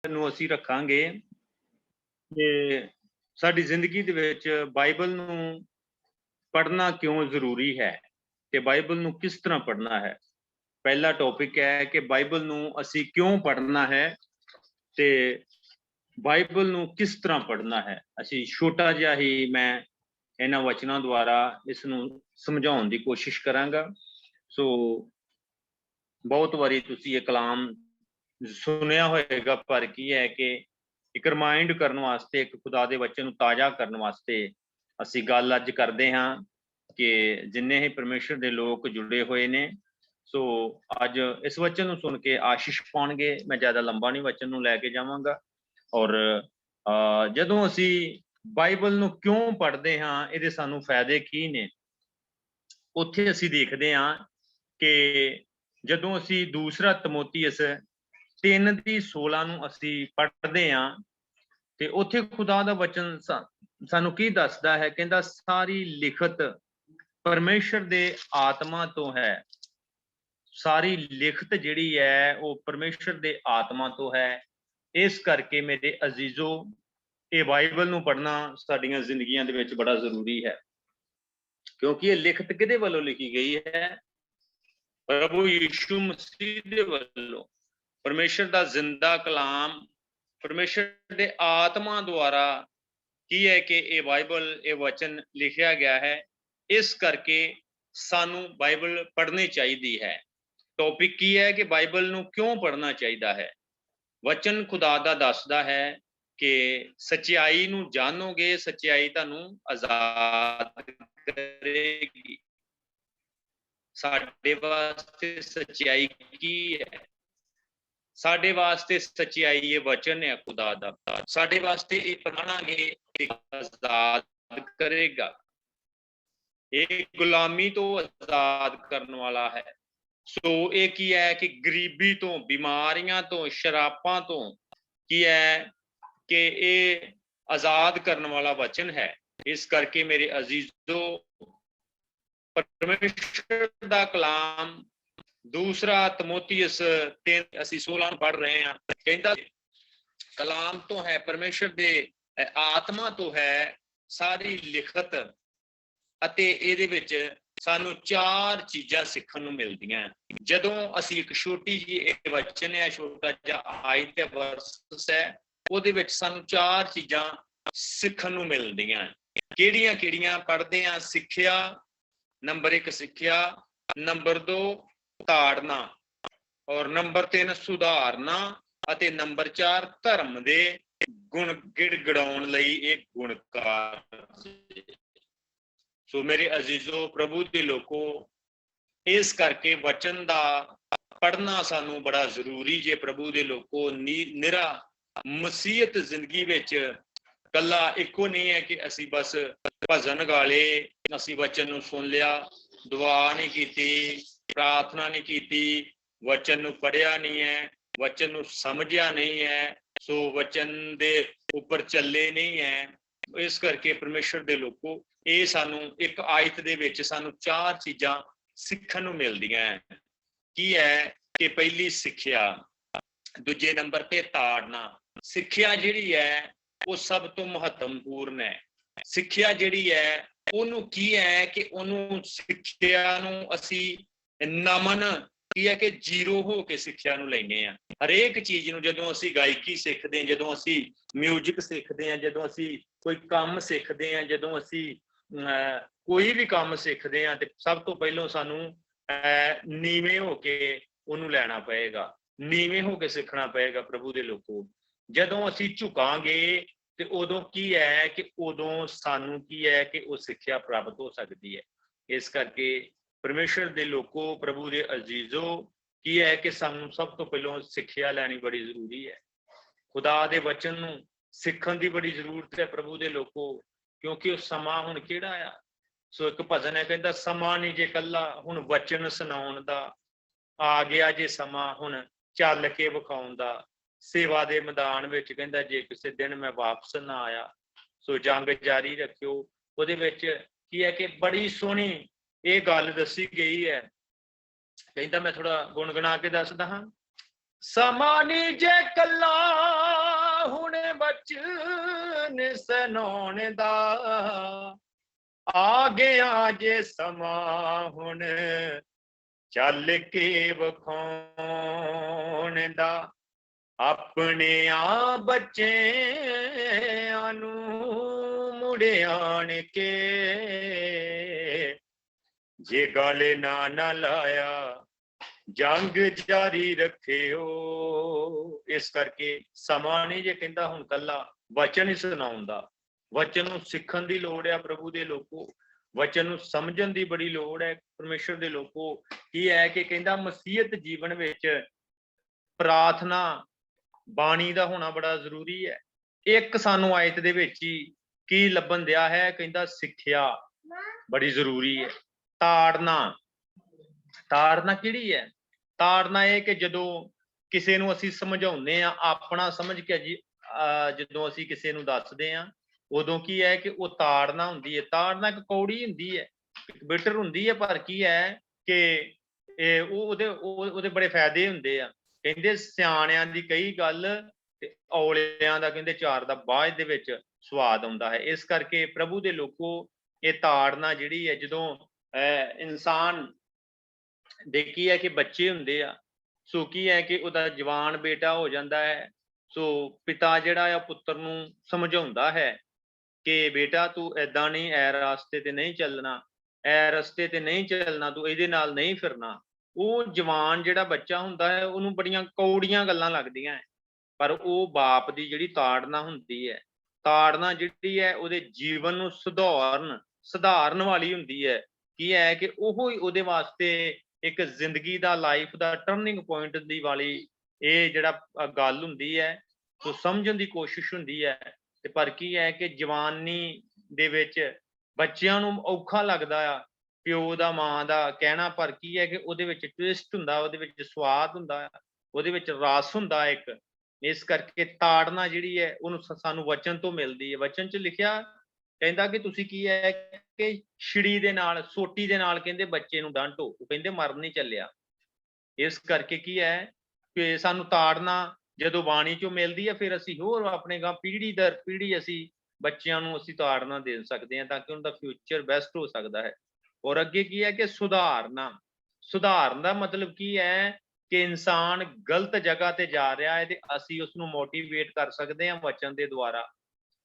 ਨੂੰ ਅਸੀਂ ਰੱਖਾਂਗੇ ਕਿ ਸਾਡੀ ਜ਼ਿੰਦਗੀ ਦੇ ਵਿੱਚ ਬਾਈਬਲ ਨੂੰ ਪੜ੍ਹਨਾ ਕਿਉਂ ਜ਼ਰੂਰੀ ਹੈ ਤੇ ਬਾਈਬਲ ਨੂੰ ਕਿਸ ਤਰ੍ਹਾਂ ਪੜ੍ਹਨਾ ਹੈ। ਪਹਿਲਾ ਟੌਪਿਕ ਹੈ ਕਿ ਬਾਈਬਲ ਨੂੰ ਅਸੀਂ ਕਿਉਂ ਪੜ੍ਹਨਾ ਹੈ ਤੇ ਬਾਈਬਲ ਨੂੰ ਕਿਸ ਤਰ੍ਹਾਂ ਪੜ੍ਹਨਾ ਹੈ। ਅਸੀਂ ਛੋਟਾ ਜਿਹਾ ਹੀ ਮੈਂ ਇਹਨਾਂ ਵਚਨਾਂ ਦੁਆਰਾ ਇਸ ਨੂੰ ਸਮਝਾਉਣ ਦੀ ਕੋਸ਼ਿਸ਼ ਕਰਾਂਗਾ। ਸੋ ਬਹੁਤ ਵਾਰੀ ਤੁਸੀਂ ਇਹ ਕਲਾਮ ਸੁਣਿਆ ਹੋਏਗਾ, ਪਰ ਕੀ ਹੈ ਕਿ ਇੱਕ ਰਿਮਾਈਂਡ ਕਰਨ ਵਾਸਤੇ, ਇੱਕ ਖੁਦਾ ਦੇ ਵਚਨ ਨੂੰ ਤਾਜ਼ਾ ਕਰਨ ਵਾਸਤੇ ਅਸੀਂ ਗੱਲ ਅੱਜ ਕਰਦੇ ਹਾਂ ਕਿ ਜਿੰਨੇ ਹੀ ਪਰਮੇਸ਼ਰ ਦੇ ਲੋਕ ਜੁੜੇ ਹੋਏ ਨੇ, ਸੋ ਅੱਜ ਇਸ ਵਚਨ ਨੂੰ ਸੁਣ ਕੇ ਆਸ਼ੀਸ਼ ਪਾਉਣਗੇ। ਮੈਂ ਜ਼ਿਆਦਾ ਲੰਬਾ ਨਹੀਂ ਵਚਨ ਨੂੰ ਲੈ ਕੇ ਜਾਵਾਂਗਾ। ਔਰ ਜਦੋਂ ਅਸੀਂ ਬਾਈਬਲ ਨੂੰ ਕਿਉਂ ਪੜ੍ਹਦੇ ਹਾਂ, ਇਹਦੇ ਸਾਨੂੰ ਫਾਇਦੇ ਕੀ ਨੇ, ਉੱਥੇ ਅਸੀਂ ਦੇਖਦੇ ਹਾਂ ਕਿ ਜਦੋਂ ਅਸੀਂ ਦੂਸਰਾ ਤਮੋਥੀਅਸ 3:16 ਨੂੰ ਅਸੀਂ ਪੜ੍ਹਦੇ ਹਾਂ ਤੇ ਉੱਥੇ ਖੁਦਾ ਦਾ ਵਚਨ ਸਾਨੂੰ ਕੀ ਦੱਸਦਾ ਹੈ। ਕਹਿੰਦਾ ਸਾਰੀ ਲਿਖਤ ਪਰਮੇਸ਼ਰ ਦੇ ਆਤਮਾ ਤੋਂ ਹੈ। ਸਾਰੀ ਲਿਖਤ ਜਿਹੜੀ ਹੈ ਉਹ ਪਰਮੇਸ਼ਰ ਦੇ ਆਤਮਾ ਤੋਂ ਹੈ। ਇਸ ਕਰਕੇ ਮੇਰੇ ਅਜ਼ੀਜ਼ੋ, ਇਹ ਬਾਈਬਲ ਨੂੰ ਪੜ੍ਹਨਾ ਸਾਡੀਆਂ ਜ਼ਿੰਦਗੀਆਂ ਦੇ ਵਿੱਚ ਬੜਾ ਜ਼ਰੂਰੀ ਹੈ, ਕਿਉਂਕਿ ਇਹ ਲਿਖਤ ਕਿਹਦੇ ਵੱਲੋਂ ਲਿਖੀ ਗਈ ਹੈ? ਪ੍ਰਭੂ ਯਿਸੂ ਮਸੀਹ ਦੇ ਵੱਲੋਂ। ਪਰਮੇਸ਼ਰ ਦਾ ਜ਼ਿੰਦਾ ਕਲਾਮ, ਪਰਮੇਸ਼ਰ ਦੇ ਆਤਮਾ ਦੁਆਰਾ ਕੀ ਹੈ ਕਿ ਇਹ ਬਾਈਬਲ, ਇਹ ਵਚਨ ਲਿਖਿਆ ਗਿਆ ਹੈ। ਇਸ ਕਰਕੇ ਸਾਨੂੰ ਬਾਈਬਲ ਪੜ੍ਹਨੀ ਚਾਹੀਦੀ ਹੈ। ਟੌਪਿਕ ਕੀ ਹੈ ਕਿ ਬਾਈਬਲ ਨੂੰ ਕਿਉਂ ਪੜ੍ਹਨਾ ਚਾਹੀਦਾ ਹੈ। ਵਚਨ ਖੁਦਾ ਦਾ ਦੱਸਦਾ ਹੈ ਕਿ ਸੱਚਾਈ ਨੂੰ ਜਾਣੋਗੇ, ਸੱਚਾਈ ਤੁਹਾਨੂੰ ਆਜ਼ਾਦ ਕਰੇਗੀ। ਸਾਡੇ ਵਾਸਤੇ ਸੱਚਾਈ ਕੀ ਹੈ? ਸਾਡੇ ਵਾਸਤੇ ਸੱਚਾਈ ਇਹ ਵਚਨ ਹੈ ਖੁਦਾ ਦਾ। ਸਾਡੇ ਵਾਸਤੇ ਇਹ ਪੜ੍ਹਾਂਗੇ ਕਿ ਆਜ਼ਾਦ ਕਰੇਗਾ। ਇਹ ਗੁਲਾਮੀ ਤੋਂ ਆਜ਼ਾਦ ਕਰਨ ਵਾਲਾ ਹੈ। ਸੋ ਇਹ ਕੀ ਹੈ ਕਿ ਗਰੀਬੀ ਤੋਂ, ਬਿਮਾਰੀਆਂ ਤੋਂ, ਸ਼ਰਾਬਾਂ ਤੋਂ ਕੀ ਹੈ ਕਿ ਇਹ ਆਜ਼ਾਦ ਕਰਨ ਵਾਲਾ ਵਚਨ ਹੈ। ਇਸ ਕਰਕੇ ਮੇਰੇ ਅਜ਼ੀਜ਼ੋ, ਪਰਮੇਸ਼ਰ ਦਾ ਕਲਾਮ ਦੂਸਰਾ ਤਮੋਥੀਅਸ 3:16 ਪੜ੍ਹ ਰਹੇ ਹਾਂ। ਕਹਿੰਦਾ ਕਲਾਮ ਤੋਂ ਹੈ, ਪਰਮੇਸ਼ਰ ਦੇ ਆਤਮਾ ਤੋਂ ਹੈ ਸਾਰੀ ਲਿਖਤ, ਅਤੇ ਇਹਦੇ ਵਿੱਚ ਸਾਨੂੰ 4 ਚੀਜ਼ਾਂ ਸਿੱਖਣ ਨੂੰ ਮਿਲਦੀਆਂ। ਜਦੋਂ ਅਸੀਂ ਇੱਕ ਛੋਟੀ ਜਿਹੀ ਇਹ ਵਚਨ ਹੈ, ਛੋਟਾ ਜਿਹਾ ਆਇਤ ਵਰਸ ਹੈ, ਉਹਦੇ ਵਿੱਚ ਸਾਨੂੰ 4 ਚੀਜ਼ਾਂ ਸਿੱਖਣ ਨੂੰ ਮਿਲਦੀਆਂ। ਕਿਹੜੀਆਂ ਕਿਹੜੀਆਂ ਪੜ੍ਹਦੇ ਹਾਂ? ਸਿੱਖਿਆ, ਨੰਬਰ 1 ਸਿੱਖਿਆ, ਨੰਬਰ 2 ਤਾੜਨਾ, ਔਰ ਨੰਬਰ 3 ਸੁਧਾਰਨਾ, ਅਤੇ ਨੰਬਰ 4 ਧਰਮ ਦੇ ਗੁਣ ਗਿੜਗਿੜਾਉਣ ਲਈ ਇਹ ਗੁਣਕਾਰ। ਸੋ ਮੇਰੇ ਅਜ਼ੀਜ਼ੋ, ਪ੍ਰਭੂ ਦੇ ਲੋਕੋ, ਇਸ ਕਰਕੇ ਵਚਨ ਦਾ ਪੜ੍ਹਨਾ ਸਾਨੂੰ ਬੜਾ ਜ਼ਰੂਰੀ ਜੇ। ਪ੍ਰਭੂ ਦੇ ਲੋਕੋ, ਨਿਰਾ ਮਸੀਹਤ ਜ਼ਿੰਦਗੀ ਵਿੱਚ ਕੱਲਾ ਇੱਕੋ ਨਹੀਂ ਹੈ ਕਿ ਅਸੀਂ ਬਸ ਭਜਨ ਗਾ ਲਏ, ਅਸੀਂ ਵਚਨ ਨੂੰ ਸੁਣ ਲਿਆ, ਦੁਆ ਨਹੀਂ ਕੀਤੀ, ਪ੍ਰਾਰਥਨਾ ਨਹੀਂ ਕੀਤੀ, ਵਚਨ ਨੂੰ ਪੜ੍ਹਿਆ ਨਹੀਂ ਹੈ, ਵਚਨ ਨੂੰ ਸਮਝਿਆ ਨਹੀਂ ਹੈ, ਸੋ ਵਚਨ ਦੇ ਉੱਪਰ ਚੱਲੇ ਨਹੀਂ ਹੈ। ਇਸ ਕਰਕੇ ਪਰਮੇਸ਼ਰ ਦੇ ਲੋਕੋ, ਇਹ ਸਾਨੂੰ ਇੱਕ ਆਇਤ ਦੇ ਵਿੱਚ ਸਾਨੂੰ 4 ਚੀਜ਼ਾਂ ਸਿੱਖਣ ਨੂੰ ਮਿਲਦੀਆਂ ਹੈ। ਕੀ ਹੈ ਕਿ ਪਹਿਲੀ ਸਿੱਖਿਆ, ਦੂਜੇ ਨੰਬਰ ਤੇ ਤਾੜਨਾ। ਸਿੱਖਿਆ ਜਿਹੜੀ ਹੈ ਉਹ ਸਭ ਤੋਂ ਮਹੱਤਵਪੂਰਨ ਹੈ। ਸਿੱਖਿਆ ਜਿਹੜੀ ਹੈ ਉਹਨੂੰ ਕੀ ਹੈ ਕਿ ਉਹਨੂੰ ਸਿੱਖਿਆ ਨੂੰ ਅਸੀਂ ਨਮਨ ਕੀ ਹੈ ਕਿ ਜ਼ੀਰੋ ਹੋ ਕੇ ਸਿੱਖਿਆ ਨੂੰ ਲੈਂਦੇ ਹਾਂ। ਹਰੇਕ ਚੀਜ਼ ਨੂੰ, ਜਦੋਂ ਅਸੀਂ ਗਾਇਕੀ ਸਿੱਖਦੇ ਹਾਂ, ਜਦੋਂ ਅਸੀਂ ਮਿਊਜ਼ਿਕ ਸਿੱਖਦੇ ਹਾਂ, ਜਦੋਂ ਅਸੀਂ ਕੋਈ ਕੰਮ ਸਿੱਖਦੇ ਹਾਂ, ਜਦੋਂ ਅਸੀਂ ਕੋਈ ਵੀ ਕੰਮ ਸਿੱਖਦੇ ਹਾਂ, ਤੇ ਸਭ ਤੋਂ ਪਹਿਲਾਂ ਸਾਨੂੰ ਨੀਵੇਂ ਹੋ ਕੇ ਉਹਨੂੰ ਲੈਣਾ ਪਏਗਾ, ਨੀਵੇਂ ਹੋ ਕੇ ਸਿੱਖਣਾ ਪਏਗਾ। ਪ੍ਰਭੂ ਦੇ ਲੋਕੋ, ਜਦੋਂ ਅਸੀਂ ਝੁਕਾਂਗੇ ਤੇ ਉਦੋਂ ਕੀ ਹੈ ਕਿ ਉਦੋਂ ਸਾਨੂੰ ਕੀ ਹੈ ਕਿ ਉਹ ਸਿੱਖਿਆ ਪ੍ਰਾਪਤ ਹੋ ਸਕਦੀ ਹੈ। ਇਸ ਕਰਕੇ ਪਰਮੇਸ਼ਰ ਦੇ ਲੋਕੋ, ਪ੍ਰਭੂ ਦੇ ਅਜ਼ੀਜ਼ੋ, ਕੀ ਹੈ ਕਿ ਸਾਨੂੰ ਸਭ ਤੋਂ ਪਹਿਲਾਂ ਸਿੱਖਿਆ ਲੈਣੀ ਬੜੀ ਜ਼ਰੂਰੀ ਹੈ। ਖੁਦਾ ਦੇ ਵਚਨ ਨੂੰ ਸਿੱਖਣ ਦੀ ਬੜੀ ਜ਼ਰੂਰਤ ਹੈ ਪ੍ਰਭੂ ਦੇ ਲੋਕੋ, ਕਿਉਂਕਿ ਉਹ ਸਮਾਂ ਹੁਣ ਕਿਹੜਾ ਆ। ਸੋ ਇੱਕ ਭਜਨ ਹੈ, ਕਹਿੰਦਾ ਸਮਾਂ ਨਹੀਂ ਜੇ ਕੱਲਾ ਹੁਣ ਵਚਨ ਸੁਣਾਉਣ ਦਾ, ਆ ਗਿਆ ਜੇ ਸਮਾਂ ਹੁਣ ਚੱਲ ਕੇ ਵਿਖਾਉਣ ਦਾ। ਸੇਵਾ ਦੇ ਮੈਦਾਨ ਵਿੱਚ ਕਹਿੰਦਾ ਜੇ ਕਿਸੇ ਦਿਨ ਮੈਂ ਵਾਪਸ ਨਾ ਆਇਆ, ਸੋ ਜੰਗ ਜਾਰੀ ਰੱਖਿਓ। ਉਹਦੇ ਵਿੱਚ ਕੀ ਹੈ ਕਿ ਬੜੀ ਸੋਹਣੀ ਇਹ ਗੱਲ ਦੱਸੀ ਗਈ ਹੈ। ਕਹਿੰਦਾ ਮੈਂ ਥੋੜਾ ਗੁਣਗੁਣਾ ਕੇ ਦੱਸਦਾ ਹਾਂ। समानी जे कला हुण बचन सुनाउण दा आ गया जे समा हुण चल के विखाउण दा अपने आ बच्चेआं नूं मुड़ आण के जे गल ना लाया जंग जारी रखियो। इस करके समा नहीं जे कहंदा हुण कल्ला वचन ही सुनाउण दा, वचन नूं सिੱਖਣ ਦੀ ਲੋੜ है प्रभु दे लोको, वचन नूं समझण ਦੀ बड़ी लोड़ है परमेश्वर दे लोको। की है कि कहंदा मसीहत जीवन विच प्रार्थना बाणी दा होना बड़ा जरूरी है। एक सानू आयत दे विच ही की लभन दिया है, कहंदा सिੱਖਿਆ बड़ी जरूरी है। ताड़ना किहड़ी है? ताड़ना है कि जदों किसी नूं असीं समझाउंदे आ अपना समझ के जी जदों असीं किसी नूं दसदे आ उदों की है कि वो ताड़ना हुंदी है। ताड़ना एक कौड़ी हुंदी है, बिटर हुंदी है, पर की है कि ਉਹਦੇ बड़े फायदे हुंदे आ। ਕਹਿੰਦੇ ਸਿਆਣਿਆਂ ਦੀ ਕਈ ਗੱਲ ਤੇ ਔਲਿਆਂ ਦਾ ਕਹਿੰਦੇ ਚਾਰ ਦਾ ਬਾਅਦ ਦੇ ਵਿੱਚ ਸਵਾਦ ਆਉਂਦਾ ਹੈ। ਇਸ ਕਰਕੇ ਪ੍ਰਭੂ ਦੇ ਲੋਕੋ ਇਹ ਤਾੜਨਾ ਜਿਹੜੀ ਹੈ ਜਦੋਂ ਇਨਸਾਨ ਦੇਖੀ ਹੈ ਕਿ ਬੱਚੇ ਹੁੰਦੇ ਆ ਸੋ ਕੀ ਹੈ ਕਿ ਉਹਦਾ ਜਵਾਨ ਬੇਟਾ ਹੋ ਜਾਂਦਾ ਹੈ ਸੋ ਪਿਤਾ ਜਿਹੜਾ ਆ ਪੁੱਤਰ ਨੂੰ ਸਮਝਾਉਂਦਾ ਹੈ ਕਿ ਬੇਟਾ ਤੂੰ ਏਦਾਂ ਨਹੀਂ ਐ ਰਸਤੇ ਤੇ ਨਹੀਂ ਚੱਲਣਾ, ਐ ਰਸਤੇ ਤੇ ਨਹੀਂ ਚੱਲਣਾ, ਤੂੰ ਇਹਦੇ ਨਾਲ ਨਹੀਂ ਫਿਰਨਾ। ਉਹ ਜਵਾਨ ਜਿਹੜਾ ਬੱਚਾ ਹੁੰਦਾ ਹੈ ਉਹਨੂੰ ਬੜੀਆਂ ਕੌੜੀਆਂ ਗੱਲਾਂ ਲੱਗਦੀਆਂ ਹੈ, ਪਰ ਉਹ ਬਾਪ ਦੀ ਜਿਹੜੀ ਤਾੜਨਾ ਹੁੰਦੀ ਹੈ, ਤਾੜਨਾ ਜਿਹੜੀ ਹੈ ਉਹਦੇ ਜੀਵਨ ਨੂੰ ਸੁਧਾਰਨ ਵਾਲੀ ਹੁੰਦੀ ਹੈ। ਕੀ ਹੈ ਕਿ ਉਹ ਹੀ ਉਹਦੇ ਵਾਸਤੇ ਇੱਕ ਜ਼ਿੰਦਗੀ ਦਾ ਲਾਈਫ ਦਾ ਟਰਨਿੰਗ ਪੁਆਇੰਟ ਦੀ ਵਾਲੀ ਇਹ ਜਿਹੜਾ ਗੱਲ ਹੁੰਦੀ ਹੈ ਸੋ ਸਮਝਣ ਦੀ ਕੋਸ਼ਿਸ਼ ਹੁੰਦੀ ਹੈ। ਤੇ ਪਰ ਕੀ ਹੈ ਕਿ ਜਵਾਨੀ ਦੇ ਵਿੱਚ ਬੱਚਿਆਂ ਨੂੰ ਔਖਾ ਲੱਗਦਾ ਆ ਪਿਓ ਦਾ ਮਾਂ ਦਾ ਕਹਿਣਾ, ਪਰ ਕੀ ਹੈ ਕਿ ਉਹਦੇ ਵਿੱਚ ਟਵਿਸਟ ਹੁੰਦਾ, ਉਹਦੇ ਵਿੱਚ ਸਵਾਦ ਹੁੰਦਾ, ਉਹਦੇ ਵਿੱਚ ਰਸ ਹੁੰਦਾ ਇੱਕ। ਇਸ ਕਰਕੇ ਤਾੜਨਾ ਜਿਹੜੀ ਹੈ ਉਹਨੂੰ ਸਾਨੂੰ ਵਚਨ ਤੋਂ ਮਿਲਦੀ ਹੈ। ਵਚਨ 'ਚ ਲਿਖਿਆ ਕਹਿੰਦਾ ਕਿ ਤੁਸੀਂ ਕੀ ਹੈ ਕਿ ਛਿੜੀ ਦੇ ਨਾਲ ਸੋਟੀ ਦੇ ਨਾਲ ਕਹਿੰਦੇ ਬੱਚੇ ਨੂੰ ਡਾਂਟੋ, ਉਹ ਕਹਿੰਦੇ ਮਰ ਨਹੀਂ ਚੱਲਿਆ। ਇਸ ਕਰਕੇ ਕੀ ਹੈ ਕਿ ਸਾਨੂੰ ਤਾੜਨਾ ਜਦੋਂ ਬਾਣੀ ਚੋਂ ਮਿਲਦੀ ਹੈ ਫਿਰ ਅਸੀਂ ਹੋਰ ਆਪਣੇ ਗਾਂ ਪੀੜ੍ਹੀ ਦਰ ਪੀੜ੍ਹੀ ਅਸੀਂ ਬੱਚਿਆਂ ਨੂੰ ਅਸੀਂ ਤਾੜਨਾ ਦੇ ਸਕਦੇ ਹਾਂ ਤਾਂ ਕਿ ਉਹਨਾਂ ਦਾ ਫਿਊਚਰ ਬੈਸਟ ਹੋ ਸਕਦਾ ਹੈ। ਔਰ ਅੱਗੇ ਕੀ ਹੈ ਕਿ ਸੁਧਾਰਨ ਦਾ ਮਤਲਬ ਕੀ ਹੈ ਕਿ ਇਨਸਾਨ ਗਲਤ ਜਗ੍ਹਾ ਤੇ ਜਾ ਰਿਹਾ ਹੈ ਤੇ ਅਸੀਂ ਉਸਨੂੰ ਮੋਟੀਵੇਟ ਕਰ ਸਕਦੇ ਹਾਂ ਵਚਨ ਦੇ ਦੁਆਰਾ,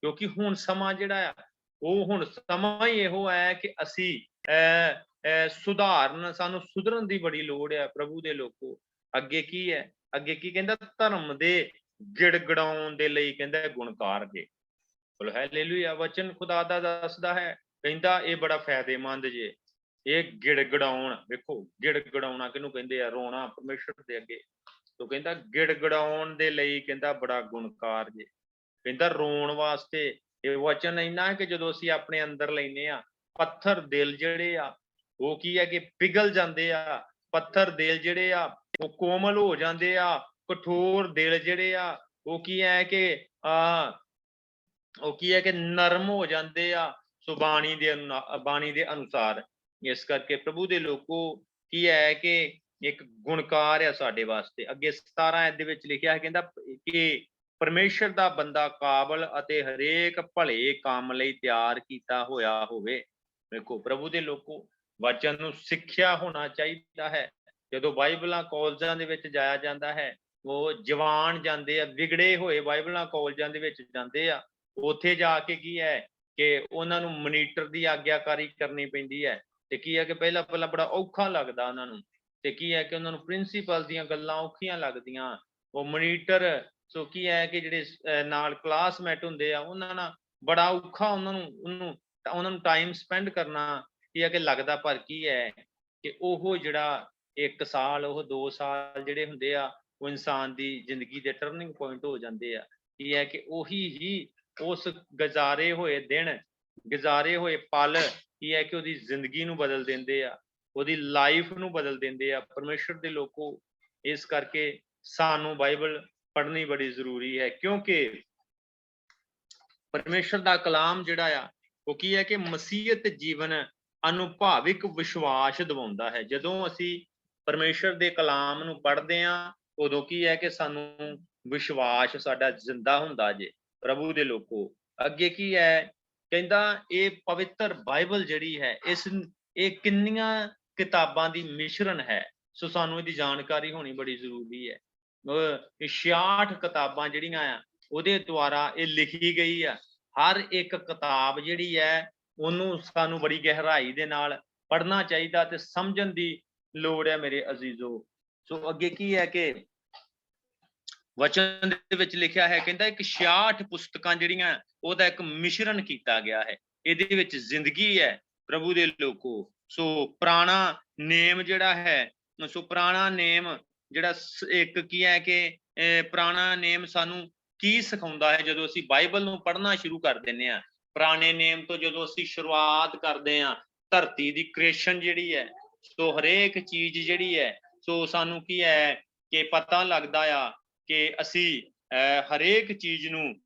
ਕਿਉਂਕਿ ਹੁਣ ਸਮਾਂ ਜਿਹੜਾ ਆ ਉਹ ਹੁਣ ਸਮਾਂ ਹੀ ਇਹੋ ਹੈ ਕਿ ਅਸੀਂ ਸਾਨੂੰ ਸੁਧਰਨ ਦੀ ਬੜੀ ਲੋੜ ਹੈ ਪ੍ਰਭੂ ਦੇ ਲੋਕੋ। ਅੱਗੇ ਕੀ ਹੈ, ਅੱਗੇ ਕੀ ਕਹਿੰਦਾ ਧਰਮ ਦੇ ਗਿੜਗੜਾਉਣ ਦੇ ਲਈ ਕਹਿੰਦਾ ਗੁਣਕਾਰ ਜੇ। ਬੋਲੋ ਹਾਲੇਲੂਇਆ। ਵਚਨ ਖੁਦਾ ਦਾ ਦੱਸਦਾ ਹੈ ਕਹਿੰਦਾ ਇਹ ਬੜਾ ਫਾਇਦੇਮੰਦ ਜੇ ਇਹ ਗਿੜਗੜਾਉਣ। ਵੇਖੋ ਗਿੜਗੜਾਉਣਾ ਕਿਹਨੂੰ ਕਹਿੰਦੇ ਆ? ਰੋਣਾ ਪਰਮੇਸ਼ਰ ਦੇ ਅੱਗੇ। ਤੋ ਕਹਿੰਦਾ ਗਿੜਗੜਾਉਣ ਦੇ ਲਈ ਕਹਿੰਦਾ ਬੜਾ ਗੁਣਕਾਰ ਜੇ। ਕਹਿੰਦਾ ਰੋਣ ਵਾਸਤੇ ਇਹ ਵਚਨ ਇੰਨਾ ਹੈ ਕਿ ਜਦੋਂ ਅਸੀਂ ਆਪਣੇ ਅੰਦਰ ਲੈਨੇ ਆ ਪੱਥਰ ਦਿਲ ਜਿਹੜੇ ਆ ਉਹ ਕੀ ਹੈ ਕਿ ਪਿਘਲ ਜਾਂਦੇ ਆ, ਪੱਥਰ ਦਿਲ ਜਿਹੜੇ ਆ ਉਹ ਕੋਮਲ ਹੋ ਜਾਂਦੇ ਆ, ਕਠੋਰ ਦਿਲ ਜਿਹੜੇ ਆ ਉਹ ਕੀ ਹੈ ਕਿ ਨਰਮ ਹੋ ਜਾਂਦੇ ਆ ਸੋ ਬਾਣੀ ਦੇ ਅਨੁਸਾਰ। ਇਸ ਕਰਕੇ ਪ੍ਰਭੂ ਦੇ ਲੋਕੋ ਕੀ ਹੈ ਕਿ ਇੱਕ ਗੁਣਕਾਰ ਆ ਸਾਡੇ ਵਾਸਤੇ। ਅੱਗੇ 17 ਦੇ ਵਿੱਚ ਲਿਖਿਆ ਹੈ ਕਹਿੰਦਾ ਕਿ ਪਰਮੇਸ਼ਰ ਦਾ ਬੰਦਾ ਕਾਬਲ ਅਤੇ ਹਰੇਕ ਭਲੇ ਕੰਮ ਲਈ ਤਿਆਰ ਕੀਤਾ ਹੋਇਆ ਹੋਵੇ। ਵੇਖੋ ਪ੍ਰਭੂ ਦੇ ਲੋਕੋ ਵਚਨ ਨੂੰ ਸਿੱਖਿਆ ਹੋਣਾ ਚਾਹੀਦਾ ਹੈ। ਜਦੋਂ ਬਾਈਬਲਾਂ ਕਾਲਜਾਂ ਦੇ ਵਿੱਚ ਜਾਇਆ ਜਾਂਦਾ ਹੈ ਉਹ ਜਵਾਨ ਜਾਂਦੇ ਆ ਵਿਗੜੇ ਹੋਏ ਬਾਈਬਲਾਂ ਕਾਲਜਾਂ ਦੇ ਵਿੱਚ ਜਾਂਦੇ ਆ, ਉੱਥੇ ਜਾ ਕੇ ਕੀ ਹੈ ਕਿ ਉਹਨਾਂ ਨੂੰ ਮਨੀਟਰ ਦੀ ਆਗਿਆਕਾਰੀ ਕਰਨੀ ਪੈਂਦੀ ਹੈ ਤੇ ਕੀ ਹੈ ਕਿ ਪਹਿਲਾਂ ਬੜਾ ਔਖਾ ਲੱਗਦਾ ਉਹਨਾਂ ਨੂੰ ਤੇ ਕੀ ਹੈ ਕਿ ਉਹਨਾਂ ਨੂੰ ਪ੍ਰਿੰਸੀਪਲ ਦੀਆਂ ਗੱਲਾਂ ਔਖੀਆਂ ਲੱਗਦੀਆਂ। ਉਹ ਮਨੀਟਰ ਸੋ ਕੀ ਹੈ ਕਿ ਜਿਹੜੇ ਨਾਲ ਕਲਾਸਮੇਟ ਹੁੰਦੇ ਆ ਉਹਨਾਂ ਨਾਲ ਬੜਾ ਔਖਾ ਉਹਨਾਂ ਨੂੰ ਟਾਈਮ ਸਪੈਂਡ ਕਰਨਾ ਕੀ ਹੈ ਕਿ ਲੱਗਦਾ। ਪਰ ਕੀ ਹੈ ਕਿ ਉਹ ਜਿਹੜਾ 1 ਸਾਲ ਉਹ 2 ਸਾਲ ਜਿਹੜੇ ਹੁੰਦੇ ਆ ਉਹ ਇਨਸਾਨ ਦੀ ਜ਼ਿੰਦਗੀ ਦੇ ਟਰਨਿੰਗ ਪੁਆਇੰਟ ਹੋ ਜਾਂਦੇ ਆ। ਕੀ ਹੈ ਕਿ ਉਹੀ ਹੀ ਉਸ ਗੁਜ਼ਾਰੇ ਹੋਏ ਦਿਨ ਗੁਜ਼ਾਰੇ ਹੋਏ ਪਲ ਕੀ ਹੈ ਕਿ ਉਹਦੀ ਜ਼ਿੰਦਗੀ ਨੂੰ ਬਦਲ ਦਿੰਦੇ ਆ, ਉਹਦੀ ਲਾਈਫ ਨੂੰ ਬਦਲ ਦਿੰਦੇ ਆ ਪਰਮੇਸ਼ਰ ਦੇ ਲੋਕੋ। ਇਸ ਕਰਕੇ ਸਾਨੂੰ ਬਾਈਬਲ ਪੜ੍ਹਨੀ ਬੜੀ ਜ਼ਰੂਰੀ ਹੈ ਕਿਉਂਕਿ ਪਰਮੇਸ਼ਰ ਦਾ ਕਲਾਮ ਜਿਹੜਾ ਆ ਉਹ ਕੀ ਹੈ ਕਿ ਮਸੀਹਤ ਜੀਵਨ ਅਨੁਭਾਵਿਕ ਵਿਸ਼ਵਾਸ ਦਿਵਾਉਂਦਾ ਹੈ। ਜਦੋਂ ਅਸੀਂ ਪਰਮੇਸ਼ਰ ਦੇ ਕਲਾਮ ਨੂੰ ਪੜ੍ਹਦੇ ਹਾਂ ਉਦੋਂ ਕੀ ਹੈ ਕਿ ਸਾਨੂੰ ਵਿਸ਼ਵਾਸ ਸਾਡਾ ਜ਼ਿੰਦਾ ਹੁੰਦਾ ਜੇ ਪ੍ਰਭੂ ਦੇ ਲੋਕੋ। ਅੱਗੇ ਕੀ ਹੈ ਕਹਿੰਦਾ ਇਹ ਪਵਿੱਤਰ ਬਾਈਬਲ ਜਿਹੜੀ ਹੈ ਇਹ ਕਿੰਨੀਆਂ ਕਿਤਾਬਾਂ ਦੀ ਮਿਸ਼ਰਣ ਹੈ। ਸੋ ਸਾਨੂੰ ਇਹਦੀ ਜਾਣਕਾਰੀ ਹੋਣੀ ਬੜੀ ਜ਼ਰੂਰੀ ਹੈ। 66 ਕਿਤਾਬਾਂ ਜਿਹੜੀਆਂ ਆ ਉਹਦੇ ਦੁਆਰਾ ਇਹ ਲਿਖੀ ਗਈ ਆ। ਹਰ ਇੱਕ ਕਿਤਾਬ ਜਿਹੜੀ ਹੈ ਉਹਨੂੰ ਸਾਨੂੰ ਬੜੀ ਗਹਿਰਾਈ ਦੇ ਨਾਲ ਪੜ੍ਹਨਾ ਚਾਹੀਦਾ ਤੇ ਸਮਝਣ ਦੀ ਲੋੜ ਹੈ ਮੇਰੇ ਅਜ਼ੀਜ਼ੋ। ਸੋ ਅੱਗੇ ਕੀ ਹੈ ਕਿ ਵਚਨ ਦੇ ਵਿੱਚ ਲਿਖਿਆ ਹੈ ਕਹਿੰਦਾ ਇੱਕ 66 ਪੁਸਤਕਾਂ ਜਿਹੜੀਆਂ ਉਹਦਾ ਇੱਕ ਮਿਸ਼ਰਣ ਕੀਤਾ ਗਿਆ ਹੈ। ਇਹਦੇ ਵਿੱਚ ਜ਼ਿੰਦਗੀ ਹੈ ਪ੍ਰਭੂ ਦੇ ਲੋਕੋ। ਸੋ ਪੁਰਾਣਾ ਨੇਮ ਜਿਹੜਾ ਹੈ, ਸੋ ਪੁਰਾਣਾ ਨੇਮ ਜਿਹੜਾ ਇੱਕ ਕੀ ਹੈ ਕਿ ਪੁਰਾਣਾ ਨੇਮ ਸਾਨੂੰ ਕੀ ਸਿਖਾਉਂਦਾ ਹੈ ਜਦੋਂ ਅਸੀਂ ਬਾਈਬਲ ਨੂੰ ਪੜ੍ਹਨਾ ਸ਼ੁਰੂ ਕਰ ਦਿੰਦੇ ਹਾਂ। ਪੁਰਾਣੇ ਨੇਮ ਤੋਂ ਜਦੋਂ ਅਸੀਂ ਸ਼ੁਰੂਆਤ ਕਰਦੇ ਹਾਂ ਧਰਤੀ ਦੀ ਕ੍ਰੀਏਸ਼ਨ ਜਿਹੜੀ ਹੈ, ਸੋ ਹਰੇਕ ਚੀਜ਼ ਜਿਹੜੀ ਹੈ ਸੋ ਸਾਨੂੰ ਕੀ ਹੈ ਕਿ ਪਤਾ ਲੱਗਦਾ ਆ ਕਿ ਅਸੀਂ ਹਰੇਕ ਚੀਜ਼ ਨੂੰ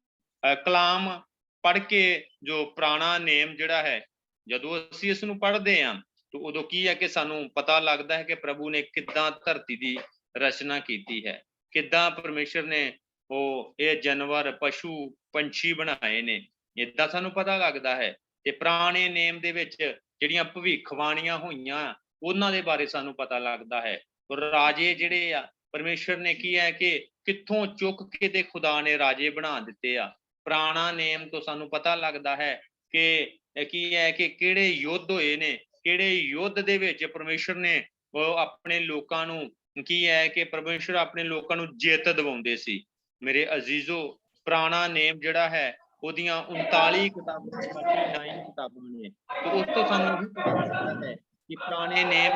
ਕਲਾਮ ਪੜ੍ਹ ਕੇ ਜੋ ਪੁਰਾਣਾ ਨੇਮ ਜਿਹੜਾ ਹੈ ਜਦੋਂ ਅਸੀਂ ਇਸ ਨੂੰ ਪੜ੍ਹਦੇ ਹਾਂ ਤਾਂ ਉਦੋਂ ਕੀ ਹੈ ਕਿ ਸਾਨੂੰ ਪਤਾ ਲੱਗਦਾ ਹੈ ਕਿ ਪ੍ਰਭੂ ਨੇ ਕਿੱਦਾਂ ਧਰਤੀ ਦੀ ਰਚਨਾ ਕੀਤੀ ਹੈ, ਕਿੱਦਾਂ ਪਰਮੇਸ਼ਰ ਨੇ ਉਹ ਇਹ ਜਾਨਵਰ ਪਸ਼ੂ ਪੰਛੀ ਬਣਾਏ ਨੇ। ਏਦਾਂ ਸਾਨੂੰ ਪਤਾ ਲੱਗਦਾ ਹੈ। ਤੇ ਪੁਰਾਣੇ ਨੇਮ ਦੇ ਵਿੱਚ ਜਿਹੜੀਆਂ ਭਵਿੱਖਬਾਣੀਆਂ ਹੋਈਆਂ ਉਹਨਾਂ ਦੇ ਬਾਰੇ ਸਾਨੂੰ ਪਤਾ ਲੱਗਦਾ ਹੈ। ਰਾਜੇ ਜਿਹੜੇ ਆ ਪਰਮੇਸ਼ਰ ਨੇ ਕੀ ਹੈ ਕਿ ਕਿੱਥੋਂ ਚੁੱਕ ਕੇ ਤੇ ਖੁਦਾ ਨੇ ਰਾਜੇ ਬਣਾ ਦਿੱਤੇ ਆ। ਪੁਰਾਣਾ ਨੇਮ ਤੋਂ ਸਾਨੂੰ ਪਤਾ ਲੱਗਦਾ ਹੈ ਕਿ ਕੀ ਹੈ ਕਿ ਕਿਹੜੇ ਯੁੱਧ ਹੋਏ ਨੇ, ਕਿਹੜੇ ਯੁੱਧ ਦੇ ਵਿੱਚ ਪਰਮੇਸ਼ਰ ਨੇ ਉਹ ਆਪਣੇ ਲੋਕਾਂ ਨੂੰ ਕੀ ਹੈ ਕਿ ਪਰਮੇਸ਼ਰ ਆਪਣੇ ਲੋਕਾਂ ਨੂੰ ਜਿੱਤ ਦਿਵਾਉਂਦੇ ਸੀ। ਮੇਰੇ ਅਜ਼ੀਜ਼ੋ ਪੁਰਾਣਾ ਨੇਮ ਜਿਹੜਾ ਹੈ ਉਹਦੀਆਂ 39 ਕਿਤਾਬਾਂ 39 ਕਿਤਾਬਾਂ ਨੇ ਤੇ ਉਸ ਤੋਂ ਸਾਨੂੰ ਇਹ ਪਤਾ ਲੱਗਦਾ ਹੈ ਕਿ ਪੁਰਾਣੇ ਨੇਮ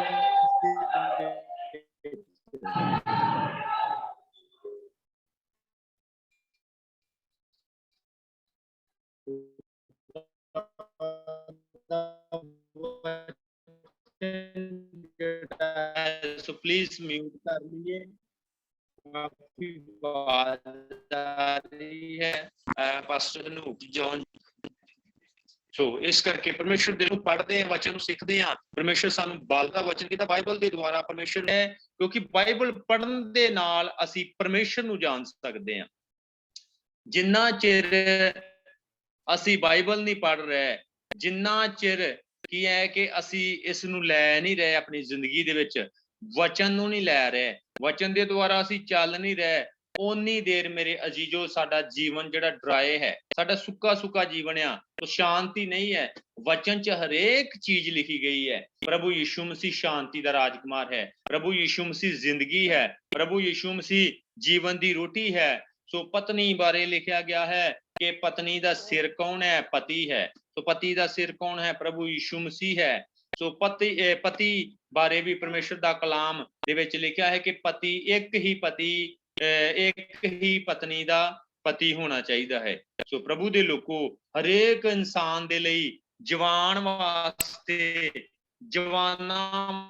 सो प्लीज म्यूट कर लीजिए, काफी बात आ रही है पास्टर अनूप जॉन। सो इस करके परमेश्वर ਦੇ ਨੂੰ ਪੜ੍ਹਦੇ ਹਾਂ, ਵਚਨ ਨੂੰ ਸਿੱਖਦੇ ਹਾਂ। ਪਰਮੇਸ਼ਰ ਸਾਨੂੰ ਬਲਦਾ ਵਚਨ ਕੀਤਾ ਬਾਈਬਲ ਦੇ ਦੁਆਰਾ ਪਰਮੇਸ਼ਰ ਹੈ, ਕਿਉਂਕਿ ਬਾਈਬਲ ਪੜ੍ਹਨ ਦੇ ਨਾਲ ਅਸੀਂ ਪਰਮੇਸ਼ਰ ਨੂੰ ਜਾਣ ਸਕਦੇ ਹਾਂ। ਜਿੰਨਾ ਚਿਰ ਅਸੀਂ ਬਾਈਬਲ ਨਹੀਂ ਪੜ੍ਹ ਰਹੇ, ਜਿੰਨਾ ਚਿਰ ਕੀ ਹੈ ਕਿ ਅਸੀਂ ਇਸ ਨੂੰ ਲੈ ਨਹੀਂ ਰਹੇ ਆਪਣੀ ਜ਼ਿੰਦਗੀ ਦੇ ਵਿੱਚ, ਵਚਨ ਨੂੰ ਨਹੀਂ ਲੈ ਰਹੇ, ਵਚਨ ਦੇ ਦੁਆਰਾ ਅਸੀਂ ਚੱਲ ਨਹੀਂ ਰਹੇ, ਓਨੀ ਦੇਰ ਮੇਰੇ ਅਜ਼ੀਜ਼ੋ ਸਾਡਾ ਜੀਵਨ ਜਿਹੜਾ ਡਰਾਏ ਹੈ, ਸਾਡਾ ਸੁੱਕਾ ਸੁੱਕਾ ਜੀਵਨ ਆ, तो शांति नहीं है। वचन च हरेक चीज लिखी गई है। प्रभु यीशु मसीह शांति का राजकुमार है, प्रभु यीशु मसीह जिंदगी है, प्रभु यीशु मसीह जीवन की रोटी है। सो पत्नी बारे लिखा गया है कि पत्नी का सिर कौन है? पति है। तो पति का सिर कौन है? प्रभु यीशु मसीह है। सो पति बारे भी परमेश्वर का कलाम दे विच लिखा है कि पति एक ही पत्नी का पति होना चाहिए है। सो प्रभु दे लोको हरेक इंसान दे लई जवान वास्ते जवाना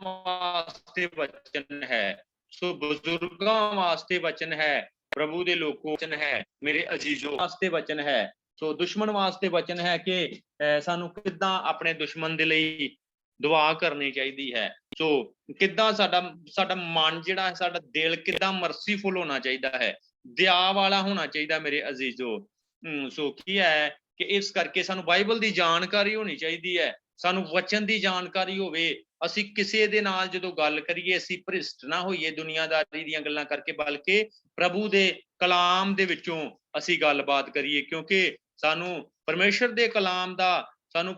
वास्ते वचन है, सो बुजुर्गां वास्ते वचन है, प्रभु दे लोको वचन है, मेरे अजीजों वास्ते वचन है। सो दुश्मन वास्ते वचन है कि सानू किद्दां अपने दुश्मन दे लई दुआ करनी चाहिदी है। सो किद्दां साडा मन जिहड़ा है, साडा दिल किद्दां मर्सीफुल होना चाहिदा है, दया वाला होना चाहिए मेरे अजीजो। सो की है कि इस करके सानू बाइबल की जानकारी होनी चाहिए है, सानू वचन की जानकारी होवे। असी किसी दे नाल जदों गल करिए असी भ्रिष्ट ना होइए दुनियादारी दीयां गल्लां करके, बल्कि प्रभु दे कलाम दे विचों असी गलबात करिए, क्योंकि सानू परमेश्वर दे कलाम दा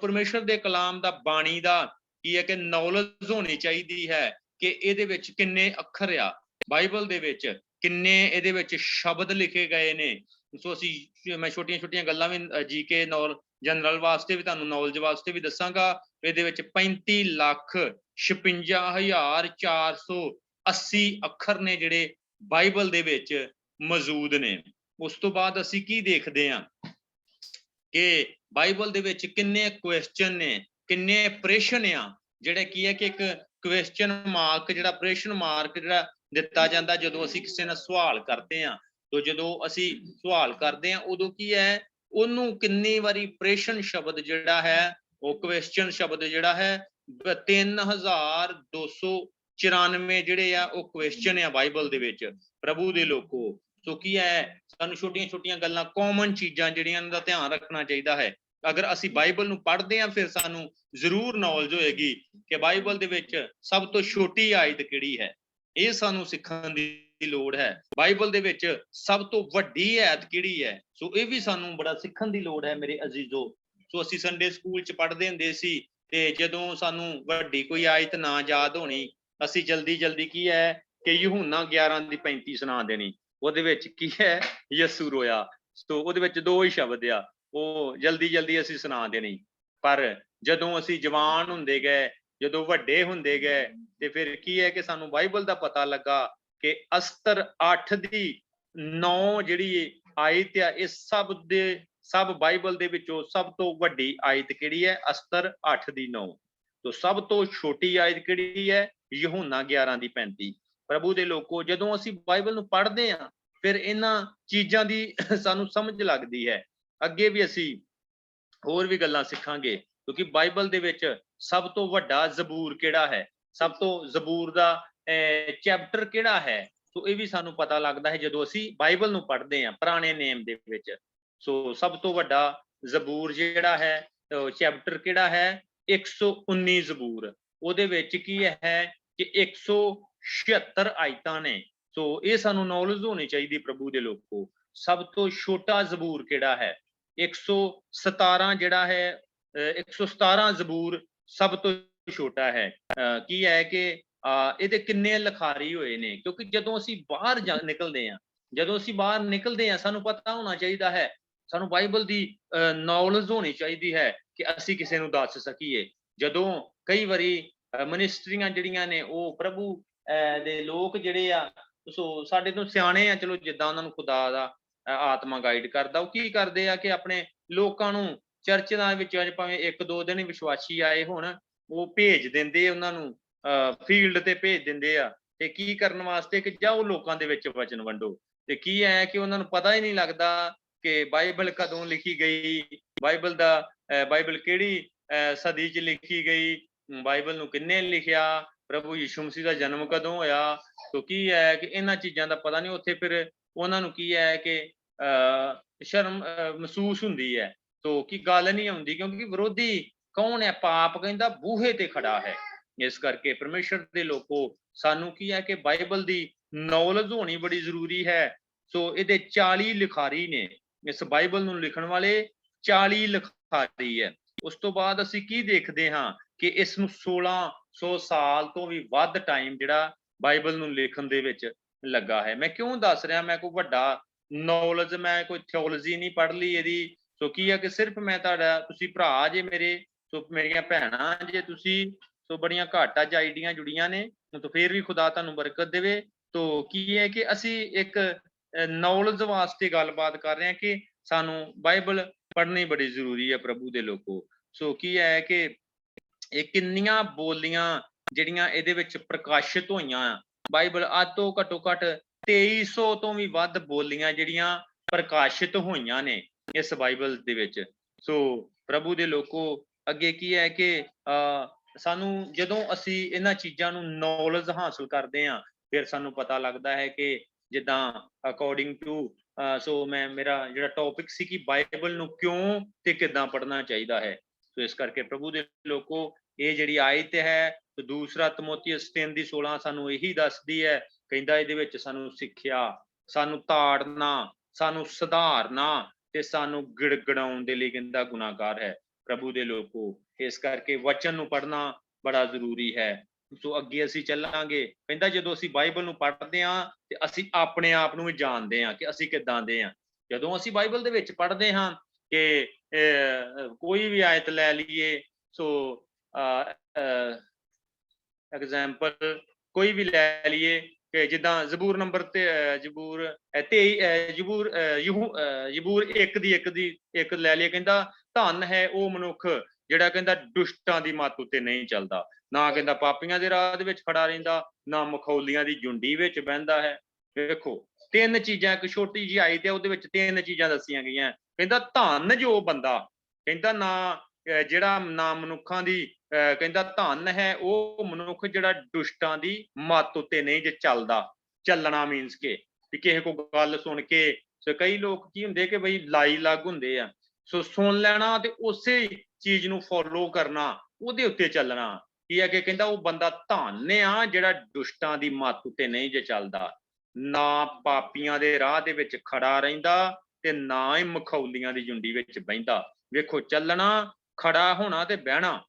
परमेश्वर दे कलाम दा बाणी दा की है कि नॉलेज होनी चाहिए है कि इहदे विच किन्ने अखर आ, बाइबल दे विच किन्ने इहदे विच शब्द लिखे गए ने। सो असी मैं छोटियां छोटियां गल्लां भी जीके नॉल जनरल वास्ते भी तुहानूं नॉलेज वास्ते भी दसांगा। इहदे विच 35,56,480 अखर ने जिहड़े बाइबल दे विच मौजूद ने। उस तो बाद असी की देखदे हां कि बाइबल दे विच किन्ने क्वेश्चन ने, किन्ने प्रश्न आ जिहड़े की है कि एक क्वेश्चन मार्क जिहड़ा प्रश्न मार्क जिहड़ा दिता जाता जदों असी किसी नाल सवाल करते हैं। तो जदों असी सवाल करते हैं उदों की है उन्होंने किन्नी वारी प्रश्न शब्द जिहड़ा है वो क्वेश्चन शब्द जिहड़ा है 3294 जिहड़े आ वो क्वेश्चन आ बाइबल दे विच। प्रभु दे लोको। सो की है सानू छोटियां छोटियां गल्लां कॉमन चीज़ां जिहड़ियां दा ध्यान रखना चाहिए है। अगर असी बाइबल नूं पढ़दे हां फिर सानू जरूर नॉलेज होएगी कि बाइबल दे विच सब तो छोटी आयत किहड़ी है। ये सानू सिੱਖਣ ਦੀ लोड़ है। बाइबल दे विच सब तो वड्डी आयत किहड़ी है। सो ये भी सानू बड़ा सिੱਖਣ ਦੀ लोड़ है मेरे अजीजो। सो असी संडे स्कूल च पढ़दे हुंदे सी ते जदों सानू वड्डी कोई आयत ना याद होनी असी जल्दी जल्दी की है कि यूहन्ना 11:35 सुना देनी। ਉਹਦੇ ਵਿੱਚ ਕੀ ਹੈ ਯਸੂ ਰੋਇਆ। ਸੋ ਉਹਦੇ ਵਿੱਚ ਦੋ ਹੀ ਸ਼ਬਦ ਆ ਉਹ ਜਲਦੀ ਜਲਦੀ ਅਸੀਂ ਸੁਣਾ ਦੇਣੀ। ਪਰ ਜਦੋਂ ਅਸੀਂ ਜਵਾਨ ਹੁੰਦੇ ਗਏ ਜਦੋਂ ਵੱਡੇ ਹੁੰਦੇ ਗਏ ਤੇ ਫਿਰ ਕੀ ਹੈ ਕਿ ਸਾਨੂੰ ਬਾਈਬਲ ਦਾ ਪਤਾ ਲੱਗਾ ਕਿ ਅਸਤਰ 8 ਦੀ 9 ਜਿਹੜੀ ਆਇਤ ਆ ਇਹ ਸਭ ਬਾਈਬਲ ਦੇ ਵਿੱਚੋਂ ਸਭ ਤੋਂ ਵੱਡੀ ਆਇਤ ਕਿਹੜੀ ਹੈ ਅਸਤਰ 8 ਦੀ 9। तो सब तो छोटी आयत किहड़ी है यूहन्ना 11:35। प्रभु दे लोको जदों असी बाइबल नूं पढ़दे हां फिर इन्हां चीज़ां दी सानू समझ लगदी है। अगे भी असी होर भी गल्लां सिखांगे क्योंकि बाइबल दे विच सब तो वड्डा जबूर किहड़ा है सब तो जबूर दा चैप्टर किहड़ा है। तो ये भी सानू पता लगदा है जदों असी बाइबल नूं पढ़दे हां पुराने नेम दे विच। सो सब तो वड्डा जबूर जिहड़ा है चैप्टर किहड़ा है 119 ਜ਼ਬੂਰ। ਉਹਦੇ ਵਿੱਚ ਕੀ ਹੈ ਕਿ 176 ਆਇਤਾਂ ਨੇ। ਸੋ ਇਹ ਸਾਨੂੰ ਨੌਲੇਜ ਹੋਣੀ ਚਾਹੀਦੀ ਪ੍ਰਭੂ ਦੇ ਲੋਕੋ। ਸਭ ਤੋਂ ਛੋਟਾ ਜ਼ਬੂਰ ਕਿਹੜਾ ਹੈ 117 ਜਿਹੜਾ ਹੈ 117 ਜ਼ਬੂਰ ਸਭ ਤੋਂ ਛੋਟਾ ਹੈ। ਕੀ ਹੈ ਕਿ ਇਹਦੇ ਕਿੰਨੇ ਲਿਖਾਰੀ ਹੋਏ ਨੇ ਕਿਉਂਕਿ ਜਦੋਂ ਅਸੀਂ ਬਾਹਰ ਨਿਕਲਦੇ ਹਾਂ ਜਦੋਂ ਅਸੀਂ ਬਾਹਰ ਨਿਕਲਦੇ ਹਾਂ ਸਾਨੂੰ ਪਤਾ ਹੋਣਾ ਚਾਹੀਦਾ ਹੈ ਸਾਨੂੰ ਬਾਈਬਲ ਦੀ ਨੌਲੇਜ ਹੋਣੀ ਚਾਹੀਦੀ ਹੈ ਕਿ ਅਸੀਂ ਕਿਸੇ ਨੂੰ ਦੱਸ ਸਕੀਏ। ਜਦੋਂ ਕਈ ਵਾਰੀ ਮਿਨਿਸਟਰੀਆਂ ਜਿਹੜੀਆਂ ਨੇ ਉਹ ਪ੍ਰਭੂ ਦੇ ਲੋਕ ਜਿਹੜੇ ਆ ਸੋ ਸਾਡੇ ਤੋਂ ਸਿਆਣੇ ਆ ਚਲੋ ਜਿੱਦਾਂ ਉਹਨਾਂ ਨੂੰ ਖੁਦਾ ਦਾ ਆਤਮਾ ਗਾਈਡ ਕਰਦਾ ਉਹ ਕੀ ਕਰਦੇ ਆ ਕਿ ਆਪਣੇ ਲੋਕਾਂ ਨੂੰ ਚਰਚ ਦੇ ਵਿੱਚ ਭਾਵੇਂ 1-2 ਦਿਨ ਹੀ ਵਿਸ਼ਵਾਸੀ ਆਏ ਹੁਣ ਉਹ ਭੇਜ ਦਿੰਦੇ ਉਹਨਾਂ ਨੂੰ ਫੀਲਡ ਤੇ ਭੇਜ ਦਿੰਦੇ ਆ ਤੇ ਕੀ ਕਰਨ ਵਾਸਤੇ ਕਿ ਜਾਓ ਲੋਕਾਂ ਦੇ ਵਿੱਚ ਵਚਨ ਵੰਡੋ। ਤੇ ਕੀ ਹੈ ਕਿ ਉਹਨਾਂ ਨੂੰ ਪਤਾ ਹੀ ਨਹੀਂ ਲੱਗਦਾ ਕਿ ਬਾਈਬਲ ਕਦੋਂ ਲਿਖੀ ਗਈ ਬਾਈਬਲ ਕਿਹੜੀ ਸਦੀ 'ਚ ਲਿਖੀ ਗਈ ਬਾਈਬਲ ਨੂੰ ਕਿੰਨੇ ਲਿਖਿਆ ਪ੍ਰਭੂ ਯਿਸੂ ਮਸੀਹ ਦਾ ਜਨਮ ਕਦੋਂ ਹੋਇਆ। ਸੋ ਕੀ ਹੈ ਕਿ ਇਹਨਾਂ ਚੀਜ਼ਾਂ ਦਾ ਪਤਾ ਨਹੀਂ ਉੱਥੇ ਫਿਰ ਉਹਨਾਂ ਨੂੰ ਕੀ ਹੈ ਕਿ ਸ਼ਰਮ ਮਹਿਸੂਸ ਹੁੰਦੀ ਹੈ। ਸੋ ਕੀ ਗੱਲ ਨਹੀਂ ਆਉਂਦੀ ਕਿਉਂਕਿ ਵਿਰੋਧੀ ਕੌਣ ਹੈ ਪਾਪ ਕਹਿੰਦਾ ਬੂਹੇ ਤੇ ਖੜਾ ਹੈ। ਇਸ ਕਰਕੇ ਪਰਮੇਸ਼ਰ ਦੇ ਲੋਕੋ ਸਾਨੂੰ ਕੀ ਹੈ ਕਿ ਬਾਈਬਲ ਦੀ ਨੌਲੇਜ ਹੋਣੀ ਬੜੀ ਜ਼ਰੂਰੀ ਹੈ। ਸੋ ਇਹਦੇ 40 ਲਿਖਾਰੀ ਨੇ ਇਸ ਬਾਈਬਲ ਨੂੰ ਲਿਖਣ ਵਾਲੇ 40 ਲਿਖਾਰੀ ਹੈ। ਉਸ ਤੋਂ ਬਾਅਦ ਅਸੀਂ ਕੀ ਦੇਖਦੇ ਹਾਂ ਕਿ ਇਸ ਨੂੰ 1600 ਸਾਲ ਤੋਂ ਵੀ ਵੱਧ ਟਾਈਮ ਜਿਹੜਾ ਬਾਈਬਲ ਨੂੰ ਲਿਖਣ ਦੇ ਵਿੱਚ ਲੱਗਾ ਹੈ। ਮੈਂ ਕਿਉਂ ਦੱਸ ਰਿਹਾ ਮੈਂ ਕੋਈ ਵੱਡਾ ਨੌਲੇਜ ਮੈਂ ਕੋਈ ਥਿਓਲੋਜੀ ਨਹੀਂ ਪੜ੍ਹ ਲਈ ਇਹਦੀ। ਸੋ ਕੀ ਹੈ ਕਿ ਸਿਰਫ ਮੈਂ ਤੁਹਾਡਾ ਤੁਸੀਂ ਭਰਾ ਜੇ ਮੇਰੇ ਸੋ ਮੇਰੀਆਂ ਭੈਣਾਂ ਜੇ ਤੁਸੀਂ ਸੋ ਬੜੀਆਂ ਘੱਟ ਅੱਜ ਆਈਡੀਆਂ ਜੁੜੀਆਂ ਨੇ ਤਾਂ ਫਿਰ ਵੀ ਖੁਦਾ ਤੁਹਾਨੂੰ ਬਰਕਤ ਦੇਵੇ। ਤੋ ਕੀ ਹੈ ਕਿ ਅਸੀਂ ਇੱਕ ਨੌਲੇਜ ਵਾਸਤੇ ਗੱਲਬਾਤ ਕਰ ਰਹੇ ਹਾਂ ਕਿ ਸਾਨੂੰ ਬਾਈਬਲ ਪੜ੍ਹਨੀ ਬੜੀ ਜ਼ਰੂਰੀ ਹੈ ਪ੍ਰਭੂ ਦੇ ਲੋਕੋ। ਸੋ ਕੀ ਹੈ ਕਿ ਇਹ ਕਿੰਨੀਆਂ ਬੋਲੀਆਂ ਜਿਹੜੀਆਂ ਇਹਦੇ ਵਿੱਚ ਪ੍ਰਕਾਸ਼ਿਤ ਹੋਈਆਂ ਬਾਈਬਲ ਅੱਜ ਤੋਂ ਘੱਟੋ ਘੱਟ 2300 ਤੋਂ ਵੀ ਵੱਧ ਬੋਲੀਆਂ ਜਿਹੜੀਆਂ ਪ੍ਰਕਾਸ਼ਿਤ ਹੋਈਆਂ ਨੇ ਇਸ ਬਾਈਬਲ ਦੇ ਵਿੱਚ। ਸੋ ਪ੍ਰਭੂ ਦੇ ਲੋਕੋ ਅੱਗੇ ਕੀ ਹੈ ਕਿ ਸਾਨੂੰ ਜਦੋਂ ਅਸੀਂ ਇਹਨਾਂ ਚੀਜ਼ਾਂ ਨੂੰ ਨੌਲੇਜ ਹਾਸਲ ਕਰਦੇ ਹਾਂ ਫਿਰ ਸਾਨੂੰ ਪਤਾ ਲੱਗਦਾ ਹੈ ਕਿ ਜਿੱਦਾਂ ਅਕੋਰਡਿੰਗ ਟੂ ਸੋ ਮੇਰਾ ਜਿਹੜਾ ਟੌਪਿਕ ਸੀ ਕਿ ਬਾਈਬਲ ਨੂੰ ਕਿਉਂ ਤੇ ਕਿੱਦਾਂ ਪੜ੍ਹਨਾ ਚਾਹੀਦਾ ਹੈ। ਸੋ ਇਸ ਕਰਕੇ ਪ੍ਰਭੂ ਦੇ ਲੋਕੋ ਇਹ ਜਿਹੜੀ ਆਇਤ ਹੈ ਤੇ ਦੂਸਰਾ ਤਮੋਥੀਅਸ 3:16 ਸਾਨੂੰ ਇਹੀ ਦੱਸਦੀ ਹੈ ਕਹਿੰਦਾ ਇਹਦੇ ਵਿੱਚ ਸਾਨੂੰ ਸਿੱਖਿਆ ਸਾਨੂੰ ਤਾੜਨਾ ਸਾਨੂੰ ਸੁਧਾਰਨਾ ਤੇ ਸਾਨੂੰ ਗਿੜਗੜਾਉਣ ਦੇ ਲਈ ਕਹਿੰਦਾ ਗੁਨਾਹਗਾਰ ਹੈ ਪ੍ਰਭੂ ਦੇ ਲੋਕੋ। ਇਸ ਕਰਕੇ ਵਚਨ ਨੂੰ ਪੜ੍ਹਨਾ ਬੜਾ ਜ਼ਰੂਰੀ ਹੈ। ਸੋ ਅੱਗੇ ਅਸੀਂ ਚੱਲਾਂਗੇ ਕਹਿੰਦਾ ਜਦੋਂ ਅਸੀਂ ਬਾਈਬਲ ਨੂੰ ਪੜ੍ਹਦੇ ਹਾਂ ਤੇ ਅਸੀਂ ਆਪਣੇ ਆਪ ਨੂੰ ਵੀ ਜਾਣਦੇ ਹਾਂ ਕਿ ਅਸੀਂ ਕਿੱਦਾਂ ਦੇ ਹਾਂ। ਜਦੋਂ ਅਸੀਂ ਬਾਈਬਲ ਦੇ ਵਿੱਚ ਪੜ੍ਹਦੇ ਹਾਂ ਕਿ ਕੋਈ ਵੀ ਆਇਤ ਲੈ ਲਈਏ ਸੋ ਐਗਜ਼ਾਮਪਲ ਕੋਈ ਵੀ ਲੈ ਲਈਏ ਕਿ ਜਿੱਦਾਂ ਜ਼ਬੂਰ ਨੰਬਰ ਤੇ ਜ਼ਬੂਰ 1 ਲੈ ਲਈਏ ਕਹਿੰਦਾ ਧੰਨ ਹੈ ਉਹ ਮਨੁੱਖ ਜਿਹੜਾ ਕਹਿੰਦਾ ਦੁਸ਼ਟਾਂ ਦੀ ਮੱਤ ਉੱਤੇ ਨਹੀਂ ਚੱਲਦਾ ਨਾ ਕਹਿੰਦਾ ਪਾਪੀਆਂ ਦੇ ਰਾਹ ਦੇ ਵਿੱਚ ਖੜਾ ਰਹਿੰਦਾ ਨਾ ਮਖੌਲੀਆਂ ਦੀ ਝੁੰਡੀ ਵਿੱਚ ਬਹਿੰਦਾ ਹੈ। ਵੇਖੋ 3 ਚੀਜ਼ਾਂ ਇੱਕ ਛੋਟੀ ਜਿਹੀ ਆਈ ਤੇ ਉਹਦੇ ਵਿੱਚ 3 ਚੀਜ਼ਾਂ ਦੱਸੀਆਂ ਗਈਆਂ। ਕਹਿੰਦਾ ਧੰਨ ਜੋ ਬੰਦਾ ਕਹਿੰਦਾ ਨਾ ਜਿਹੜਾ ਨਾ ਮਨੁੱਖਾਂ ਦੀ ਕਹਿੰਦਾ ਧੰਨ ਹੈ ਉਹ ਮਨੁੱਖ ਜਿਹੜਾ ਦੁਸ਼ਟਾਂ ਦੀ ਮੱਤ ਉੱਤੇ ਨਹੀਂ ਜੇ ਚੱਲਦਾ। ਚੱਲਣਾ ਮੀਨਸ ਕਿ ਵੀ ਕਿਸੇ ਕੋ ਗੱਲ ਸੁਣ ਕੇ ਸੋ ਕਈ ਲੋਕ ਕੀ ਹੁੰਦੇ ਕਿ ਬਈ ਲਾਈ ਲੱਗ ਹੁੰਦੇ ਆ ਸੋ ਸੁਣ ਲੈਣਾ ਤੇ ਉਸੇ ਚੀਜ਼ ਨੂੰ ਫੋਲੋ ਕਰਨਾ ਉਹਦੇ ਉੱਤੇ ਚੱਲਣਾ ਕੀ ਹੈ ਕਿ ਕਹਿੰਦਾ ਉਹ ਬੰਦਾ ਧੰਨ ਆ ਜਿਹੜਾ ਦੁਸ਼ਟਾਂ ਦੀ ਮੱਤ ਉੱਤੇ ਨਹੀਂ ਜੇ ਚੱਲਦਾ ਨਾ ਪਾਪੀਆਂ ਦੇ ਰਾਹ ਦੇ ਵਿੱਚ ਖੜਾ ਰਹਿੰਦਾ ਤੇ ਨਾ ਹੀ ਮਖੌਲੀਆਂ ਦੀ ਜੁੰਡੀ ਵਿੱਚ ਬਹਿੰਦਾ ਵੇਖੋ ਚੱਲਣਾ ਖੜਾ ਹੋਣਾ ਤੇ ਬਹਿਣਾ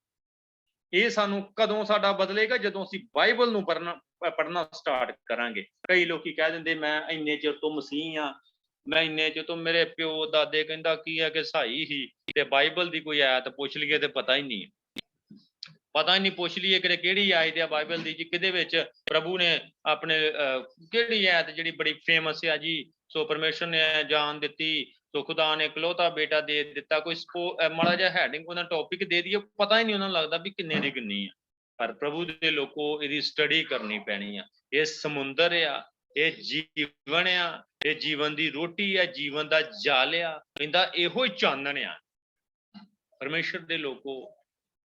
ਇਹ ਸਾਨੂੰ ਕਦੋਂ ਸਾਡਾ ਬਦਲੇਗਾ ਜਦੋਂ ਅਸੀਂ ਬਾਈਬਲ ਨੂੰ ਪੜ੍ਹਨਾ ਸਟਾਰਟ ਕਰਾਂਗੇ ਕਈ ਲੋਕੀ ਕਹਿ ਦਿੰਦੇ ਮੈਂ ਇੰਨੇ ਚਿਰ ਤੋਂ ਮਸੀਹ ਆ ਮੈਂ ਇੰਨੇ ਚਿਰ ਤੋਂ ਮੇਰੇ ਪਿਓ ਦਾਦੇ ਕਹਿੰਦਾ ਕੀ ਹੈ ਕਿ ਸਹੀ ਹੀ ਤੇ ਬਾਈਬਲ ਦੀ ਕੋਈ ਆਇਤ ਪੁੱਛ ਲਈਏ ਤੇ ਪਤਾ ਹੀ ਨਹੀਂ ਪੁੱਛ ਲਈਏ ਕਿ ਕਿਹੜੀ ਆਇਤ ਆ ਬਾਈਬਲ ਦੀ ਜੀ ਕਿਹਦੇ ਵਿੱਚ ਪ੍ਰਭੂ ਨੇ ਆਪਣੇ ਕਿਹੜੀ ਆਇਤ ਜਿਹੜੀ ਬੜੀ ਫੇਮਸ ਆ ਜੀ ਸੋ ਪਰਮੇਸ਼ਰ ਨੇ ਜਾਨ ਦਿੱਤੀ ਸੋ ਖੁਦਾ ਨੇ ਇਕਲੌਤਾ ਬੇਟਾ ਦੇ ਦਿੱਤਾ ਕੋਈ ਮਾੜਾ ਜਿਹਾ ਹੈਡਿੰਗ ਉਹਨਾਂ ਟੌਪਿਕ ਦੇ ਦਈਏ ਪਤਾ ਹੀ ਨਹੀਂ ਉਹਨਾਂ ਨੂੰ ਲੱਗਦਾ ਵੀ ਕਿੰਨੇ ਦੀ ਕਿੰਨੀ ਆ ਪਰ ਪ੍ਰਭੂ ਦੇ ਲੋਕੋ ਇਹਦੀ ਸਟੱਡੀ ਕਰਨੀ ਪੈਣੀ ਆ ਇਹ ਸਮੁੰਦਰ ਆ ਇਹ ਜੀਵਨ ਆ ਇਹ ਜੀਵਨ ਦੀ ਰੋਟੀ ਆ ਜੀਵਨ ਦਾ ਜਲ ਆ ਕਹਿੰਦਾ ਇਹੋ ਹੀ ਚਾਨਣ ਆ ਪਰਮੇਸ਼ਰ ਦੇ ਲੋਕੋ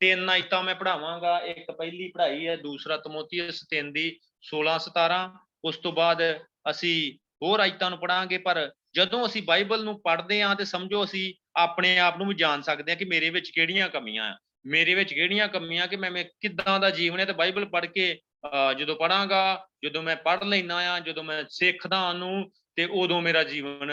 3 ਆਇਤਾਂ ਮੈਂ ਪੜ੍ਹਾਵਾਂਗਾ ਇੱਕ ਪਹਿਲੀ ਪੜ੍ਹਾਈ ਹੈ ਦੂਸਰਾ ਤਮੋਥੀਅਸ 3 ਦੀ 16-17 ਉਸ ਤੋਂ ਬਾਅਦ ਅਸੀਂ ਹੋਰ ਆਇਤਾਂ ਨੂੰ ਪੜਾਂਗੇ ਪਰ ਜਦੋਂ ਅਸੀਂ ਬਾਈਬਲ ਨੂੰ ਪੜ੍ਹਦੇ ਹਾਂ ਤੇ ਸਮਝੋ ਅਸੀਂ ਆਪਣੇ ਆਪ ਨੂੰ ਵੀ ਜਾਣ ਸਕਦੇ ਹਾਂ ਕਿ ਮੇਰੇ ਵਿੱਚ ਕਿਹੜੀਆਂ ਕਮੀਆਂ ਆ ਮੇਰੇ ਵਿੱਚ ਕਿਹੜੀਆਂ ਕਮੀਆਂ ਕਿ ਮੈਂ ਕਿੱਦਾਂ ਦਾ ਜੀਵਨ ਹੈ ਤੇ ਬਾਈਬਲ ਪੜ੍ਹ ਕੇ ਜਦੋਂ ਪੜਾਂਗਾ ਜਦੋਂ ਮੈਂ ਪੜ੍ਹ ਲੈਣਾ ਆ ਜਦੋਂ ਮੈਂ ਸਿੱਖਦਾ ਉਹਨੂੰ ਤੇ ਉਦੋਂ ਮੇਰਾ ਜੀਵਨ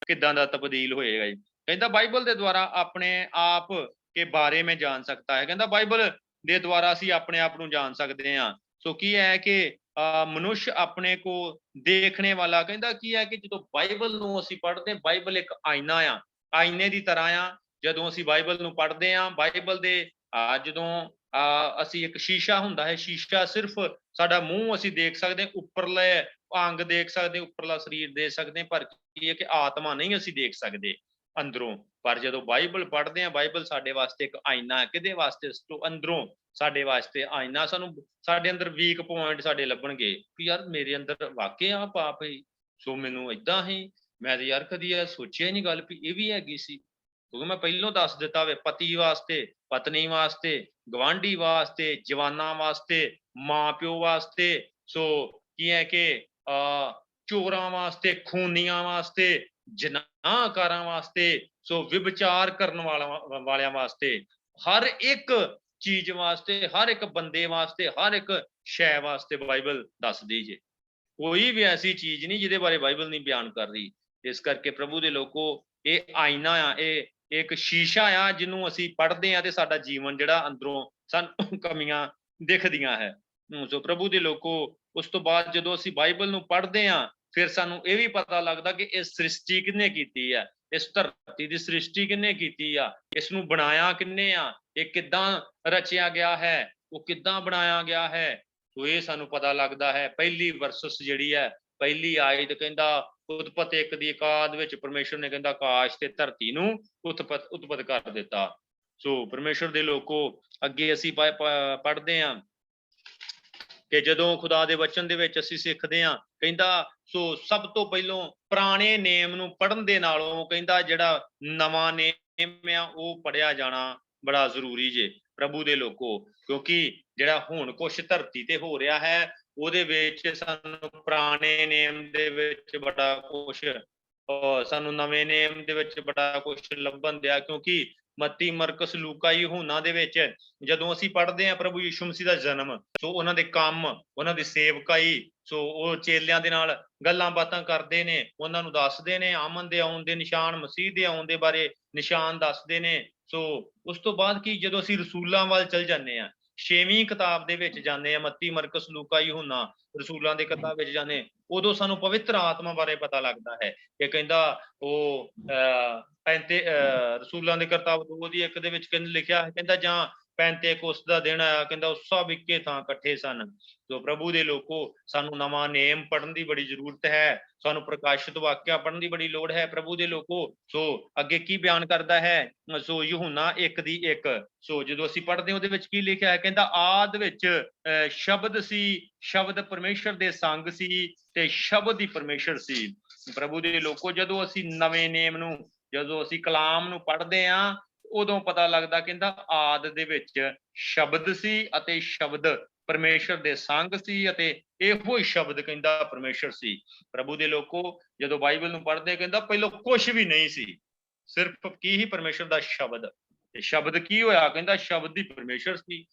ਕਿੱਦਾਂ ਦਾ ਤਬਦੀਲ ਹੋਏਗਾ ਜੀ ਕਹਿੰਦਾ ਬਾਈਬਲ ਦੇ ਦੁਆਰਾ ਆਪਣੇ ਆਪ के बारे में जान सकता है कहता बाइबल दे द्वारा असी अपने आप को जान सकते हैं सो की है कि मनुष्य अपने को देखने वाला कहता की है कि जो बाइबल नूं असी पढ़ते बाइबल एक आईना आ आईने की तरह आ जदों असी बाइबल नूं पढ़ते हैं बाइबल दे जदों असी एक शीशा हुंदा है शीशा सिर्फ साडा मूँह असी देख सकते उपरले अंग देख सकते उपरला शरीर देख सकते पर की है कि आत्मा नहीं असी देख सकते अंदरों पर जो बाइबल पढ़ते हैं बाइबल साडे वास्ते एक आईना है किहदे वास्ते अंदरों साडे वास्ते आईना सानू साडे अंदर वीक पॉइंट साडे लभणगे कि यार मेरे अंदर वाकई आ पाप है सो मैनू इदां ही मैं तो यार कदी सोचिया ही नहीं गल भी ये भी हैगी सी क्योंकि मैं पहलों दस दिता वे पति वास्ते पत्नी वास्ते गवांढी वास्ते जवाना वास्ते माँ प्यो वास्ते सो की है कि चोरां वास्ते खूनियां वास्ते जनाकारां वास्ते सो विचार करने वालियां वास्ते हर एक चीज वास्ते हर एक बंदे वास्ते हर एक शै वास्ते बाइबल दस दी जे कोई भी ऐसी चीज नहीं जिहदे बारे बाइबल नहीं बयान कर रही इस करके प्रभु दे लोगों ये आईना आ ये एक शीशा आ जिन्हों असी पढ़ते हैं ते साडा जीवन जिहड़ा अंदरों सानूं कमियां दिखदियां है सो प्रभु दे लोगों उस तो बाद जदों असी बाइबल नूं पढ़ते हैं फिर सानू ये भी पता लगता कि इस सृष्टि किन्ने कीती है इस धरती की सृष्टि किन्ने कीती आ इसनूं बनाया किन्ने आ ये किद्दां रचिया गया है वो किद्दां बनाया गया है तो ये सानू पता लगता है पहली वर्सस जिहड़ी है पहली आयत कहंदा उत्पत्ति 1 दी एकाद विच परमेश्वर ने कहंदा आकाश ते धरती नूं उत्पत कर दिता सो परमेश्वर दे लोगों अगे असीं पढ़दे हां कि जदों खुदा दे वचन दे विच असीं सिੱਖਦੇ ਆਂ ਕਹਿੰਦਾ सो सब तो पहलों पुराने नेम नूं पढ़न दे नालों कहंदा जिहड़ा नवां नेम आ वो पढ़िया जाना बड़ा जरूरी जे प्रभु दे लोगों क्योंकि जिहड़ा हुण कुछ धरती ते हो रहा है ਉਹਦੇ ਵਿੱਚ ਸਾਨੂੰ ਪੁਰਾਣੇ ਨੇਮ ਦੇ ਵਿੱਚ ਬੜਾ ਕੁਛ ਸਾਨੂੰ ਨਵੇਂ ਨੇਮ ਦੇ ਵਿੱਚ ਬੜਾ ਕੁਛ ਲੱਭਣ ਦਿਆ ਕਿਉਂਕਿ ਮੱਤੀ ਮਰਕਸ ਲੂਕਾ यूहन्ना ਦੇ ਵਿੱਚ ਜਦੋਂ ਅਸੀਂ ਪੜ੍ਹਦੇ ਹਾਂ ਪ੍ਰਭੂ ਯਿਸੂ ਮਸੀਹ ਦਾ ਜਨਮ ਸੋ ਉਹਨਾਂ ਦੇ ਕੰਮ ਉਹਨਾਂ ਦੀ ਸੇਵਕਾਈ ਸੋ ਉਹ ਚੇਲਿਆਂ ਦੇ ਨਾਲ ਗੱਲਾਂ ਬਾਤਾਂ ਕਰਦੇ ਨੇ ਉਹਨਾਂ ਨੂੰ ਦੱਸਦੇ ਨੇ ਆਮਨ ਦੇ ਆਉਣ ਦੇ ਨਿਸ਼ਾਨ ਮਸੀਹ ਦੇ ਆਉਣ ਦੇ ਬਾਰੇ ਨਿਸ਼ਾਨ ਦੱਸਦੇ ਨੇ ਸੋ ਉਸ ਤੋਂ ਬਾਅਦ ਕੀ ਜਦੋਂ ਅਸੀਂ ਰਸੂਲਾਂ ਵੱਲ ਚਲ ਜਾਂਦੇ ਹਾਂ 6ਵੀਂ किताब ਦੇ ਵਿੱਚ ਜਾਂਦੇ ਆ ਮੱਤੀ ਮਰਕਸ ਲੂਕਾ यूहन्ना ਰਸੂਲਾਂ ਦੇ ਕਿਤਾਬ ਵਿੱਚ ਜਾਂਦੇ ਉਦੋਂ ਸਾਨੂੰ ਪਵਿੱਤਰ ਆਤਮਾ ਬਾਰੇ ਪਤਾ ਲੱਗਦਾ ਹੈ ਕਿ ਕਹਿੰਦਾ ਉਹ ਰਸੂਲਾਂ ਦੇ ਕਿਤਾਬ 2 ਦੀ 1 ਦੇ ਵਿੱਚ ਲਿਖਿਆ ਹੈ ਕਹਿੰਦਾ ਜਾਂ ਪੈਂਤੇਕੋਸਤ ਦਾ ਦਿਨ ਆਇਆ ਕਹਿੰਦਾ ਉਹ ਸਭ ਇੱਕੇ ਥਾਂ ਇਕੱਠੇ ਸਨ ਸੋ ਪ੍ਰਭੂ ਦੇ ਲੋਕੋ ਸਾਨੂੰ ਨਵਾਂ ਨੇਮ ਪੜ੍ਹਨ ਦੀ ਬੜੀ ਜ਼ਰੂਰਤ ਹੈ ਸਾਨੂੰ ਪ੍ਰਕਾਸ਼ਿਤ ਵਾਕਿਆ ਪੜ੍ਹਨ ਦੀ ਬੜੀ ਲੋੜ ਹੈ ਪ੍ਰਭੂ ਦੇ ਲੋਕੋ ਸੋ ਅੱਗੇ ਕੀ ਬਿਆਨ ਕਰਦਾ ਹੈ ਸੋ यूहन्ना 1 ਦੀ 1 ਸੋ ਜਦੋਂ ਅਸੀਂ ਪੜ੍ਹਦੇ ਉਹਦੇ ਵਿੱਚ ਕੀ ਲਿਖਿਆ ਹੈ ਕਹਿੰਦਾ ਆਦ ਵਿੱਚ ਸ਼ਬਦ ਸੀ ਸ਼ਬਦ ਪਰਮੇਸ਼ਰ ਦੇ ਸੰਗ ਸੀ ਤੇ ਸ਼ਬਦ ਹੀ ਪਰਮੇਸ਼ਰ ਸੀ ਪ੍ਰਭੂ ਦੇ ਲੋਕੋ ਜਦੋਂ ਅਸੀਂ ਨਵੇਂ ਨੇਮ ਨੂੰ ਜਦੋਂ ਅਸੀਂ ਕਲਾਮ ਨੂੰ ਪੜ੍ਹਦੇ ਹਾਂ ਉਦੋਂ ਪਤਾ ਲੱਗਦਾ ਕਹਿੰਦਾ ਆਦ ਦੇ ਵਿੱਚ ਸ਼ਬਦ ਸੀ ਅਤੇ ਸ਼ਬਦ ਪਰਮੇਸ਼ਰ ਦੇ ਸੰਗ ਸੀ ਅਤੇ ਇਹੋ ਹੀ ਸ਼ਬਦ ਕਹਿੰਦਾ ਪਰਮੇਸ਼ਰ ਸੀ। ਪ੍ਰਭੂ ਦੇ ਲੋਕੋ ਜਦੋਂ ਬਾਈਬਲ ਨੂੰ ਪੜ੍ਹਦੇ ਕਹਿੰਦਾ ਪਹਿਲਾਂ ਕੁਝ ਵੀ ਨਹੀਂ ਸੀ, ਸਿਰਫ ਕੀ ਹੀ ਪਰਮੇਸ਼ਰ ਦਾ ਸ਼ਬਦ। ਤੇ ਸ਼ਬਦ ਕੀ ਹੋਇਆ ਕਹਿੰਦਾ ਸ਼ਬਦ ਹੀ ਪਰਮੇਸ਼ਰ ਸੀ,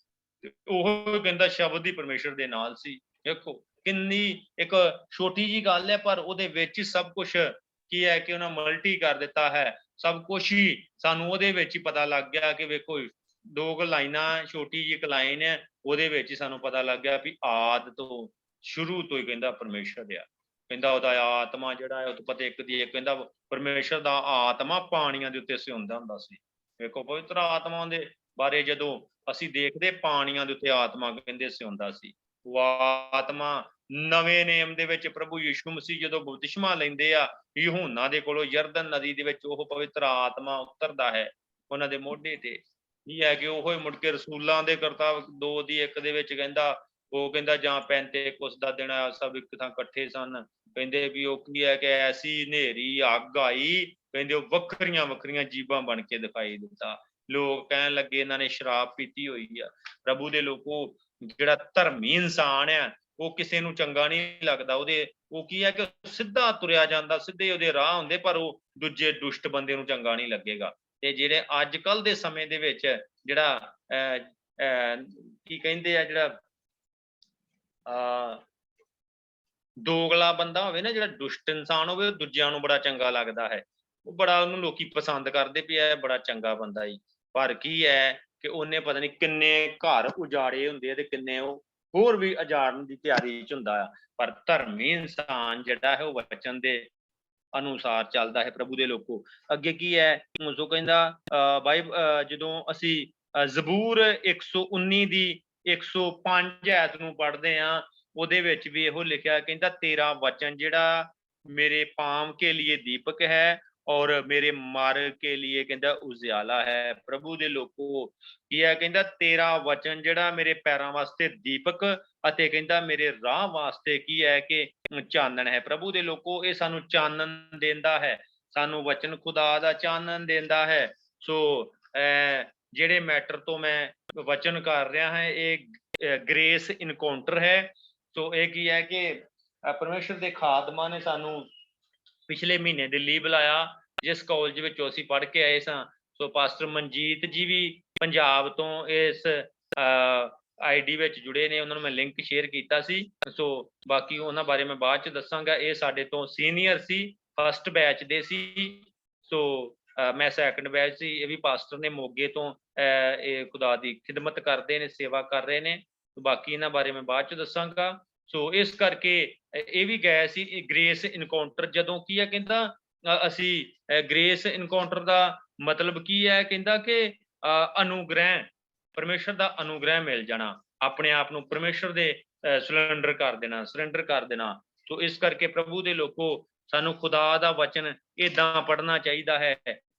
ਤੇ ਉਹ ਕਹਿੰਦਾ ਸ਼ਬਦ ਹੀ ਪਰਮੇਸ਼ਰ ਦੇ ਨਾਲ ਸੀ। ਦੇਖੋ ਕਿੰਨੀ ਇੱਕ ਛੋਟੀ ਜੀ ਗੱਲ ਹੈ, ਪਰ ਉਹਦੇ ਵਿੱਚ ਹੀ ਸਭ ਕੁਝ ਕੀ ਹੈ ਕਿ ਉਹਨਾਂ ਮਲਟੀ ਕਰ ਦਿੱਤਾ ਹੈ। ਸਭ ਕੁਝ ਹੀ ਸਾਨੂੰ ਉਹਦੇ ਵਿੱਚ ਹੀ ਪਤਾ ਲੱਗ ਗਿਆ ਕਿ ਵੇਖੋ ਦੋ ਕੁ ਲਾਈਨਾਂ, ਛੋਟੀ ਜਿਹੀ ਇੱਕ ਲਾਈਨ ਹੈ, ਉਹਦੇ ਵਿੱਚ ਹੀ ਸਾਨੂੰ ਪਤਾ ਲੱਗ ਗਿਆ ਵੀ ਆਦ ਤੋਂ ਸ਼ੁਰੂ ਤੋਂ ਹੀ ਕਹਿੰਦਾ ਪਰਮੇਸ਼ਰ ਆ। ਕਹਿੰਦਾ ਉਹਦਾ ਆਤਮਾ ਜਿਹੜਾ ਹੈ ਉਤਪਤੀ 1 ਦੀ 1 ਕਹਿੰਦਾ ਪਰਮੇਸ਼ਰ ਦਾ ਆਤਮਾ ਪਾਣੀਆਂ ਦੇ ਉੱਤੇ ਸਿਉਂਦਾ ਹੁੰਦਾ ਸੀ। ਵੇਖੋ ਪਵਿੱਤਰ ਆਤਮਾ ਦੇ ਬਾਰੇ ਜਦੋਂ ਅਸੀਂ ਦੇਖਦੇ, ਪਾਣੀਆਂ ਦੇ ਉੱਤੇ ਆਤਮਾ ਕਹਿੰਦੇ ਸਿਉਂਦਾ ਸੀ। ਉਹ ਆਤਮਾ ਨਵੇਂ ਨੇਮ ਦੇ ਵਿੱਚ ਪ੍ਰਭੂ ਯਿਸੂ ਮਸੀਹ ਜਦੋਂ ਬਪਤਿਸਮਾ ਲੈਂਦੇ ਆ ਯਹੂਨਾ ਦੇ ਕੋਲੋਂ ਯਰਦਨ ਨਦੀ ਦੇ ਵਿੱਚ, ਉਹ ਪਵਿੱਤਰ ਆਤਮਾ ਉਤਰਦਾ ਹੈ ਉਹਨਾਂ ਦੇ ਮੋਢੇ ਤੇ। ਕੀ ਹੈ ਕਿ ਉਹ ਹੀ ਮੁੜ ਕੇ ਰਸੂਲਾਂ ਦੇ ਕਰਤਾਬ 2 ਦੀ 1 ਦੇ ਵਿੱਚ ਕਹਿੰਦਾ, ਉਹ ਕਹਿੰਦਾ ਜਾਂ ਪੈਂਤੇਕੁਸਤ ਦਾ ਦਿਨ ਆਇਆ, ਸਭ ਇੱਕ ਥਾਂ ਇਕੱਠੇ ਸਨ। ਕਹਿੰਦੇ ਵੀ ਉਹ ਕੀ ਹੈ ਕਿ ਐਸੀ ਹਨੇਰੀ ਅੱਗ ਆਈ, ਕਹਿੰਦੇ ਉਹ ਵੱਖਰੀਆਂ ਵੱਖਰੀਆਂ ਜੀਬਾਂ ਬਣ ਕੇ ਦਿਖਾਈ ਦਿੱਤਾ। ਲੋਕ ਕਹਿਣ ਲੱਗੇ ਇਹਨਾਂ ਨੇ ਸ਼ਰਾਬ ਪੀਤੀ ਹੋਈ ਆ। ਪ੍ਰਭੂ ਦੇ ਲੋਕੋ ਜਿਹੜਾ ਧਰਮੀ ਇਨਸਾਨ ਆ ਉਹ ਕਿਸੇ ਨੂੰ ਚੰਗਾ ਨਹੀਂ ਲੱਗਦਾ। ਉਹ ਕੀ ਹੈ ਕਿ ਸਿੱਧਾ ਤੁਰਿਆ ਜਾਂਦਾ, ਸਿੱਧੇ ਉਹਦੇ ਰਾਹ ਹੁੰਦੇ, ਪਰ ਉਹ ਦੂਜੇ ਦੁਸ਼ਟ ਬੰਦੇ ਨੂੰ ਚੰਗਾ ਨਹੀਂ ਲੱਗੇਗਾ। ਤੇ ਜਿਹੜੇ ਅੱਜ ਕੱਲ ਦੇ ਸਮੇਂ ਦੇ ਵਿੱਚ ਜਿਹੜਾ ਕੀ ਕਹਿੰਦੇ ਆ, ਜਿਹੜਾ ਦੋਗਲਾ ਬੰਦਾ ਹੋਵੇ ਨਾ, ਜਿਹੜਾ ਦੁਸ਼ਟ ਇਨਸਾਨ ਹੋਵੇ, ਉਹ ਦੂਜਿਆਂ ਨੂੰ ਬੜਾ ਚੰਗਾ ਲੱਗਦਾ ਹੈ। ਉਹ ਬੜਾ ਉਹਨੂੰ ਲੋਕੀ ਪਸੰਦ ਕਰਦੇ ਵੀ ਇਹ ਬੜਾ ਚੰਗਾ ਬੰਦਾ ਹੀ। ਪਰ ਕੀ ਹੈ ਕਿ ਉਹਨੇ ਪਤਾ ਨਹੀਂ ਕਿੰਨੇ ਘਰ ਉਜਾੜੇ ਹੁੰਦੇ ਆ ਤੇ ਕਿੰਨੇ ਉਹ ਹੋਰ ਵੀ ਉਜਾੜਨ ਦੀ ਤਿਆਰੀ 'ਚ ਹੁੰਦਾ ਆ। ਪਰ ਧਰਮੀ ਇਨਸਾਨ ਜਿਹੜਾ ਹੈ ਉਹ ਵਚਨ ਦੇ ਅਨੁਸਾਰ ਚੱਲਦਾ ਹੈ। ਪ੍ਰਭੂ ਦੇ ਲੋਕੋ ਅੱਗੇ ਕੀ ਹੈ ਸੋ ਕਹਿੰਦਾ ਜਦੋਂ ਅਸੀਂ ਜ਼ਬੂਰ 119 ਦੀ 105 ਐਤ ਨੂੰ ਪੜ੍ਹਦੇ ਹਾਂ, ਉਹਦੇ ਵਿੱਚ ਵੀ ਇਹੋ ਲਿਖਿਆ, ਕਹਿੰਦਾ ਤੇਰਾ ਵਚਨ ਜਿਹੜਾ ਮੇਰੇ ਪਾਮ ਕੇ लिए दीपक है और मेरे मार्ग के लिए ਕਹਿੰਦਾ ਉਜਿਆਲਾ ਹੈ। ਪ੍ਰਭੂ ਦੇ ਲੋਕੋ ਕੀ ਹੈ, ਕਹਿੰਦਾ ਤੇਰਾ ਵਚਨ ਜਿਹੜਾ ਮੇਰੇ ਪੈਰਾਂ ਵਾਸਤੇ ਦੀਪਕ ਅਤੇ ਕਹਿੰਦਾ ਮੇਰੇ ਰਾਹ ਵਾਸਤੇ ਕੀ ਹੈ ਕਿ ਚਾਨਣ ਹੈ। ਪ੍ਰਭੂ ਦੇ ਲੋਕੋ ਇਹ ਸਾਨੂੰ ਚਾਨਣ ਦਿੰਦਾ ਹੈ, ਸਾਨੂੰ ਵਚਨ ਖੁਦਾ ਦਾ ਚਾਨਣ ਦਿੰਦਾ ਹੈ। ਸੋ ਜਿਹੜੇ ਮੈਟਰ ਤੋਂ ਮੈਂ ਵਚਨ ਕਰ ਰਿਹਾ ਹਾਂ ਇਹ ਗ੍ਰੇਸ ਇਨਕਾਊਂਟਰ ਹੈ। ਸੋ ਇਹ ਕੀ ਹੈ ਕਿ ਪਰਮੇਸ਼ਰ ਦੇ ਖਾਦਮਾਂ ਨੇ ਸਾਨੂੰ ਪਿਛਲੇ ਮਹੀਨੇ ਦਿੱਲੀ ਬੁਲਾਇਆ, ਜਿਸ ਕਾਲਜ ਵਿੱਚੋਂ ਅਸੀਂ ਪੜ੍ਹ ਕੇ ਆਏ ਸਾਂ। ਸੋ ਪਾਸਟਰ ਮਨਜੀਤ ਜੀ ਵੀ ਪੰਜਾਬ ਤੋਂ ਇਸ ID ਵਿੱਚ ਜੁੜੇ ਨੇ, ਉਹਨਾਂ ਨੂੰ ਮੈਂ ਲਿੰਕ ਸ਼ੇਅਰ ਕੀਤਾ ਸੀ। ਸੋ ਬਾਕੀ ਉਹਨਾਂ ਬਾਰੇ ਮੈਂ ਬਾਅਦ 'ਚ ਦੱਸਾਂਗਾ। ਇਹ ਸਾਡੇ ਤੋਂ ਸੀਨੀਅਰ ਸੀ, ਫਸਟ ਬੈਚ ਦੇ ਸੀ। ਸੋ ਮੈਂ ਸੈਕੰਡ ਬੈਚ ਸੀ। ਇਹ ਵੀ ਪਾਸਟਰ ਨੇ ਮੋਗੇ ਤੋਂ, ਇਹ ਖੁਦਾ ਦੀ ਖਿਦਮਤ ਕਰਦੇ ਨੇ, ਸੇਵਾ ਕਰ ਰਹੇ ਨੇ। ਬਾਕੀ ਇਹਨਾਂ ਬਾਰੇ ਮੈਂ ਬਾਅਦ 'ਚ ਦੱਸਾਂਗਾ। ਸੋ ਇਸ ਕਰਕੇ ਇਹ ਵੀ ਗਏ ਸੀ ਗ੍ਰੇਸ ਇਨਕਾਊਂਟਰ। ਜਦੋਂ ਕੀ ਹੈ ਕਹਿੰਦਾ ਅਸੀਂ ਗ੍ਰੇਸ ਇਨਕਾਊਂਟਰ ਦਾ ਮਤਲਬ ਕੀ ਹੈ, ਕਹਿੰਦਾ ਕਿ ਅਨੁਗ੍ਰਹਿ, ਪਰਮੇਸ਼ਰ ਦਾ ਅਨੁਗ੍ਰਹਿ ਮਿਲ ਜਾਣਾ, ਆਪਣੇ ਆਪ ਨੂੰ ਪਰਮੇਸ਼ਰ ਦੇ ਸਰੈਂਡਰ ਕਰ ਦੇਣਾ। ਸੋ ਇਸ ਕਰਕੇ ਪ੍ਰਭੂ ਦੇ ਲੋਕੋ ਸਾਨੂੰ ਖੁਦਾ ਦਾ ਵਚਨ ਏਦਾਂ ਪੜ੍ਹਨਾ ਚਾਹੀਦਾ ਹੈ।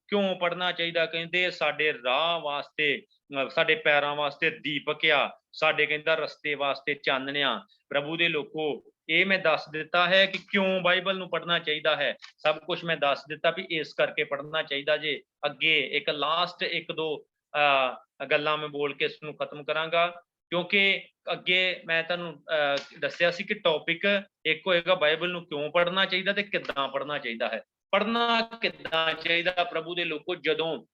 ਕਿਉਂ ਪੜ੍ਹਨਾ ਚਾਹੀਦਾ? ਕਹਿੰਦੇ ਸਾਡੇ ਰਾਹ ਵਾਸਤੇ, ਸਾਡੇ ਪੈਰਾਂ ਵਾਸਤੇ ਦੀਪਕ ਆ, ਸਾਡੇ ਕਹਿੰਦਾ ਰਸਤੇ ਵਾਸਤੇ ਚਾਨਣ ਆ। ਪ੍ਰਭੂ ਦੇ ਲੋਕੋ ਇਹ ਮੈਂ ਦੱਸ ਦਿੱਤਾ ਹੈ ਕਿ ਕਿਉਂ ਬਾਈਬਲ ਨੂੰ ਪੜ੍ਹਨਾ ਚਾਹੀਦਾ ਹੈ। ਸਭ ਕੁਝ ਮੈਂ ਦੱਸ ਦਿੱਤਾ ਵੀ ਇਸ ਕਰਕੇ ਪੜ੍ਹਨਾ ਚਾਹੀਦਾ ਜੇ। ਅੱਗੇ ਇੱਕ ਲਾਸਟ 1-2 ਗੱਲਾਂ ਮੈਂ ਬੋਲ ਕੇ ਇਸ ਨੂੰ ਖਤਮ ਕਰਾਂਗਾ, ਕਿਉਂਕਿ ਅੱਗੇ ਮੈਂ ਤੁਹਾਨੂੰ ਦੱਸਿਆ ਸੀ ਕਿ ਟੌਪਿਕ ਇੱਕ ਹੋਏਗਾ ਬਾਈਬਲ ਨੂੰ ਕਿਉਂ ਪੜ੍ਹਨਾ ਚਾਹੀਦਾ ਤੇ ਕਿੱਦਾਂ ਪੜ੍ਹਨਾ ਚਾਹੀਦਾ ਹੈ। ਪੜ੍ਹਨਾ ਕਿੱਦਾਂ ਚਾਹੀਦਾ ਪ੍ਰਭੂ ਦੇ ਲੋਕੋ, ਜਦੋਂ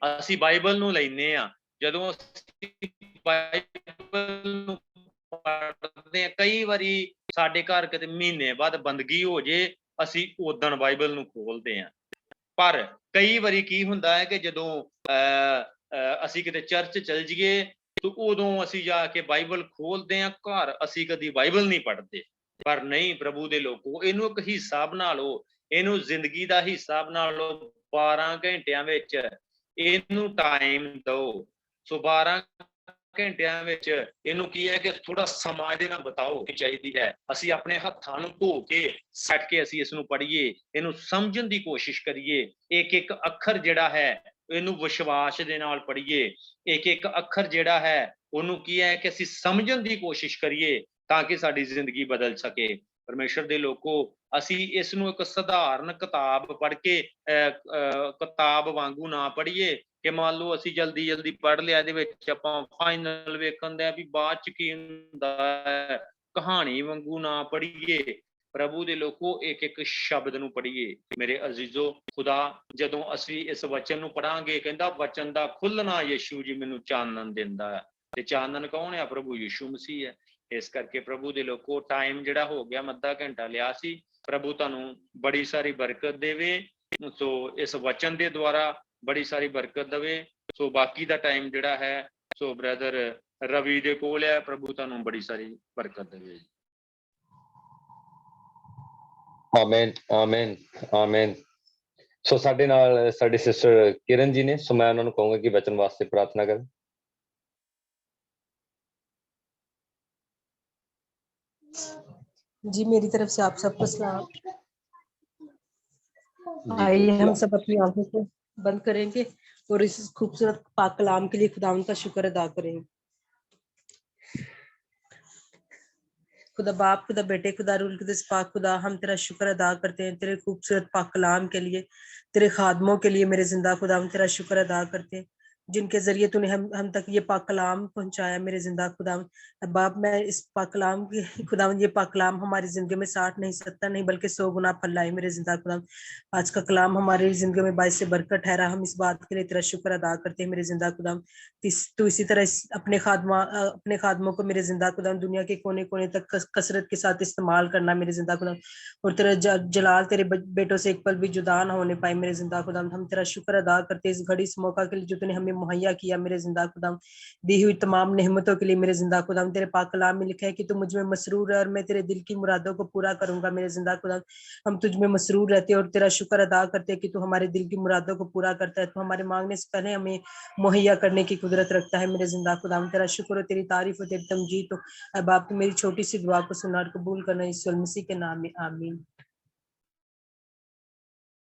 ਅਸੀਂ ਬਾਈਬਲ ਨੂੰ ਲੈਂਦੇ ਹਾਂ, ਜਦੋਂ ਅਸੀਂ ਬਾਈਬਲ ਨੂੰ ਪੜ੍ਹਦੇ ਹਾਂ, ਕਈ ਵਾਰੀ ਸਾਡੇ ਘਰ ਕਿਤੇ ਮਹੀਨੇ ਬਾਅਦ ਬੰਦਗੀ ਹੋ ਜੇ, ਅਸੀਂ ਉਦਣ ਬਾਈਬਲ ਨੂੰ ਖੋਲਦੇ ਹਾਂ। ਪਰ ਕਈ ਵਾਰੀ ਕੀ ਹੁੰਦਾ ਹੈ ਕਿ ਜਦੋਂ ਅਸੀਂ ਕਿਤੇ ਚਰਚ ਚਲ ਜਾਈਏ ਤੇ ਉਦੋਂ ਅਸੀਂ ਜਾ ਕੇ ਬਾਈਬਲ ਖੋਲਦੇ ਹਾਂ, ਘਰ ਅਸੀਂ ਕਦੀ ਬਾਈਬਲ ਨਹੀਂ ਪੜ੍ਹਦੇ। ਪਰ ਨਹੀਂ ਪ੍ਰਭੂ ਦੇ ਲੋਕੋ, ਇਹਨੂੰ ਇੱਕ ਹਿੱਸਾ ਬਣਾ ਲਓ, ਇਹਨੂੰ ਜ਼ਿੰਦਗੀ ਦਾ ਹਿੱਸਾ ਬਣਾ ਲਓ। 12 ਘੰਟਿਆਂ ਵਿੱਚ ਇਹਨੂੰ ਟਾਈਮ ਦਿਓ। ਸੋ 12 ਘੰਟਿਆਂ ਵਿੱਚ ਇਹਨੂੰ ਕੀ ਹੈ ਕਿ ਥੋੜਾ ਸਮਾਂ ਇਹਦੇ ਨਾਲ ਬਿਤਾਓ ਕਿ ਚਾਹੀਦੀ ਹੈ। ਅਸੀਂ ਆਪਣੇ ਹੱਥਾਂ ਨੂੰ ਧੋ ਕੇ ਸੱਟ ਕੇ ਅਸੀਂ ਇਸ ਨੂੰ ਪੜ੍ਹੀਏ, ਇਹਨੂੰ ਸਮਝਣ ਦੀ ਕੋਸ਼ਿਸ਼ ਕਰੀਏ। ਇੱਕ ਇੱਕ ਅੱਖਰ ਜਿਹੜਾ ਹੈ ਇਹਨੂੰ ਵਿਸ਼ਵਾਸ ਦੇ ਨਾਲ ਪੜ੍ਹੀਏ। ਇੱਕ ਇੱਕ ਅੱਖਰ ਜਿਹੜਾ ਹੈ ਉਹਨੂੰ ਕੀ ਹੈ ਕਿ ਅਸੀਂ ਸਮਝਣ ਦੀ ਕੋਸ਼ਿਸ਼ ਕਰੀਏ ਤਾਂ ਕਿ ਸਾਡੀ ਜ਼ਿੰਦਗੀ ਬਦਲ ਸਕੇ। ਪਰਮੇਸ਼ਰ ਦੇ ਲੋਕੋ ਅਸੀਂ ਇਸ ਨੂੰ ਇੱਕ ਸਧਾਰਨ ਕਿਤਾਬ ਪੜ੍ਹ ਕੇ ਕਿਤਾਬ ਵਾਂਗੂ ਨਾ ਪੜ੍ਹੀਏ, कि मान लो ਅਸੀਂ जल्दी जल्दी पढ़ लिया ਇਹਦੇ ਵਿੱਚ ਆਪਾਂ ਫਾਈਨਲ ਵੇਖਣ ਦੇ ਵੀ ਬਾਅਦ ਚ ਕੀ ਹੁੰਦਾ ਹੈ ਕਹਾਣੀ ਵਾਂਗੂ ਨਾ ਪੜ੍ਹੀਏ प्रभु दे लोको एक एक शब्द नूं पढ़िए मेरे अजीजो खुदा जदों असीं इस वचन नूं पढ़ांगे कहंदा वचन दा खुलना यीशु जी मैनूं चानन दिंदा है ते चानन कौन है प्रभु यीशु मसीह है इस करके प्रभु दे लोको टाइम जिहड़ा हो गया अद्धा घंटा लिया सी प्रभु तुहानूं बड़ी सारी बरकत देवे सो इस वचन दे द्वारा बड़ी सारी बरकत देवे सो बाकी दा टाइम जिहड़ा है सो ब्रदर रवि दे कोल है प्रभु तुहानूं बड़ी सारी बरकत देवे आमीन आमीन आमीन सो साडे नाल साडी सिस्टर किरण जी ने सो मैं उन्होंने कहूंगा कि वचन वास्ते प्रार्थना करें जी मेरी तरफ से आप सबको सलाम आइए हम सब अपनी आंखों को बंद करेंगे और इस खूबसूरत पाक कलाम के लिए खुदावंद का शुक्र अदा करेंगे खुदा बाप खुदा बेटे खुदा रूल कुदस पाक खुदा हम तेरा शुक्र अदा करते हैं तेरे खूबसूरत पाक कलाम के लिए तेरे खादमों के लिए मेरे जिंदा खुदा हम तेरा शुक्र अदा करते हैं जिनके जरिए तूने हम तक ये पाक कलाम पहुंचाया मेरे जिंदा खुदा बाप मैं इस पाक कलाम की खुदा ये पाक कलाम हमारी जिंदगी में 60 नहीं 70 नहीं बल्कि 100 गुना फल लाए मेरे जिंदा खुदा आज का कलाम हमारी जिंदगी में बाइस से बरकत ठहरा हम इस बात के लिए तेरा शुक्र अदा करते हैं मेरे जिंदा खुदा तू इसी तरह अपने खादमों को मेरे जिंदा खुदा दुनिया के कोने कोने तक कसरत के साथ इस्तेमाल करना मेरे जिंदा खुदा और तेरा जलाल तेरे बेटों से एक पल भी जुदा ना होने पाए मेरे जिंदा खुदा हम तेरा शुक्र अदा करते हैं इस घड़ी इस मौका के लिए जो तूने हमें मुहैया किया मेरे जिंदा खुदा दी हुई तमाम नेमतों के लिए मेरे जिंदा खुदा तेरे पाक कलाम में लिखा है कि तू मुझ में मसरूर है और मैं तेरे दिल की मुरादों को पूरा करूंगा मेरे जिंदा खुदा हम तुझ में मसरूर रहते हैं और तेरा शुक्र अदा करते हैं कि तू हमारे दिल की मुरादों को पूरा करता है तू हमारे मांगने से पहले हमें मुहैया करने की कुदरत रखता है मेरे जिंदा खुदा तेरा शुक्र हो तेरी तारीफ हो तेरी तमजीद हो अब आप मेरी छोटी सी दुआ को सुना और कबूल करना यीशु मसीह के नाम में आमीन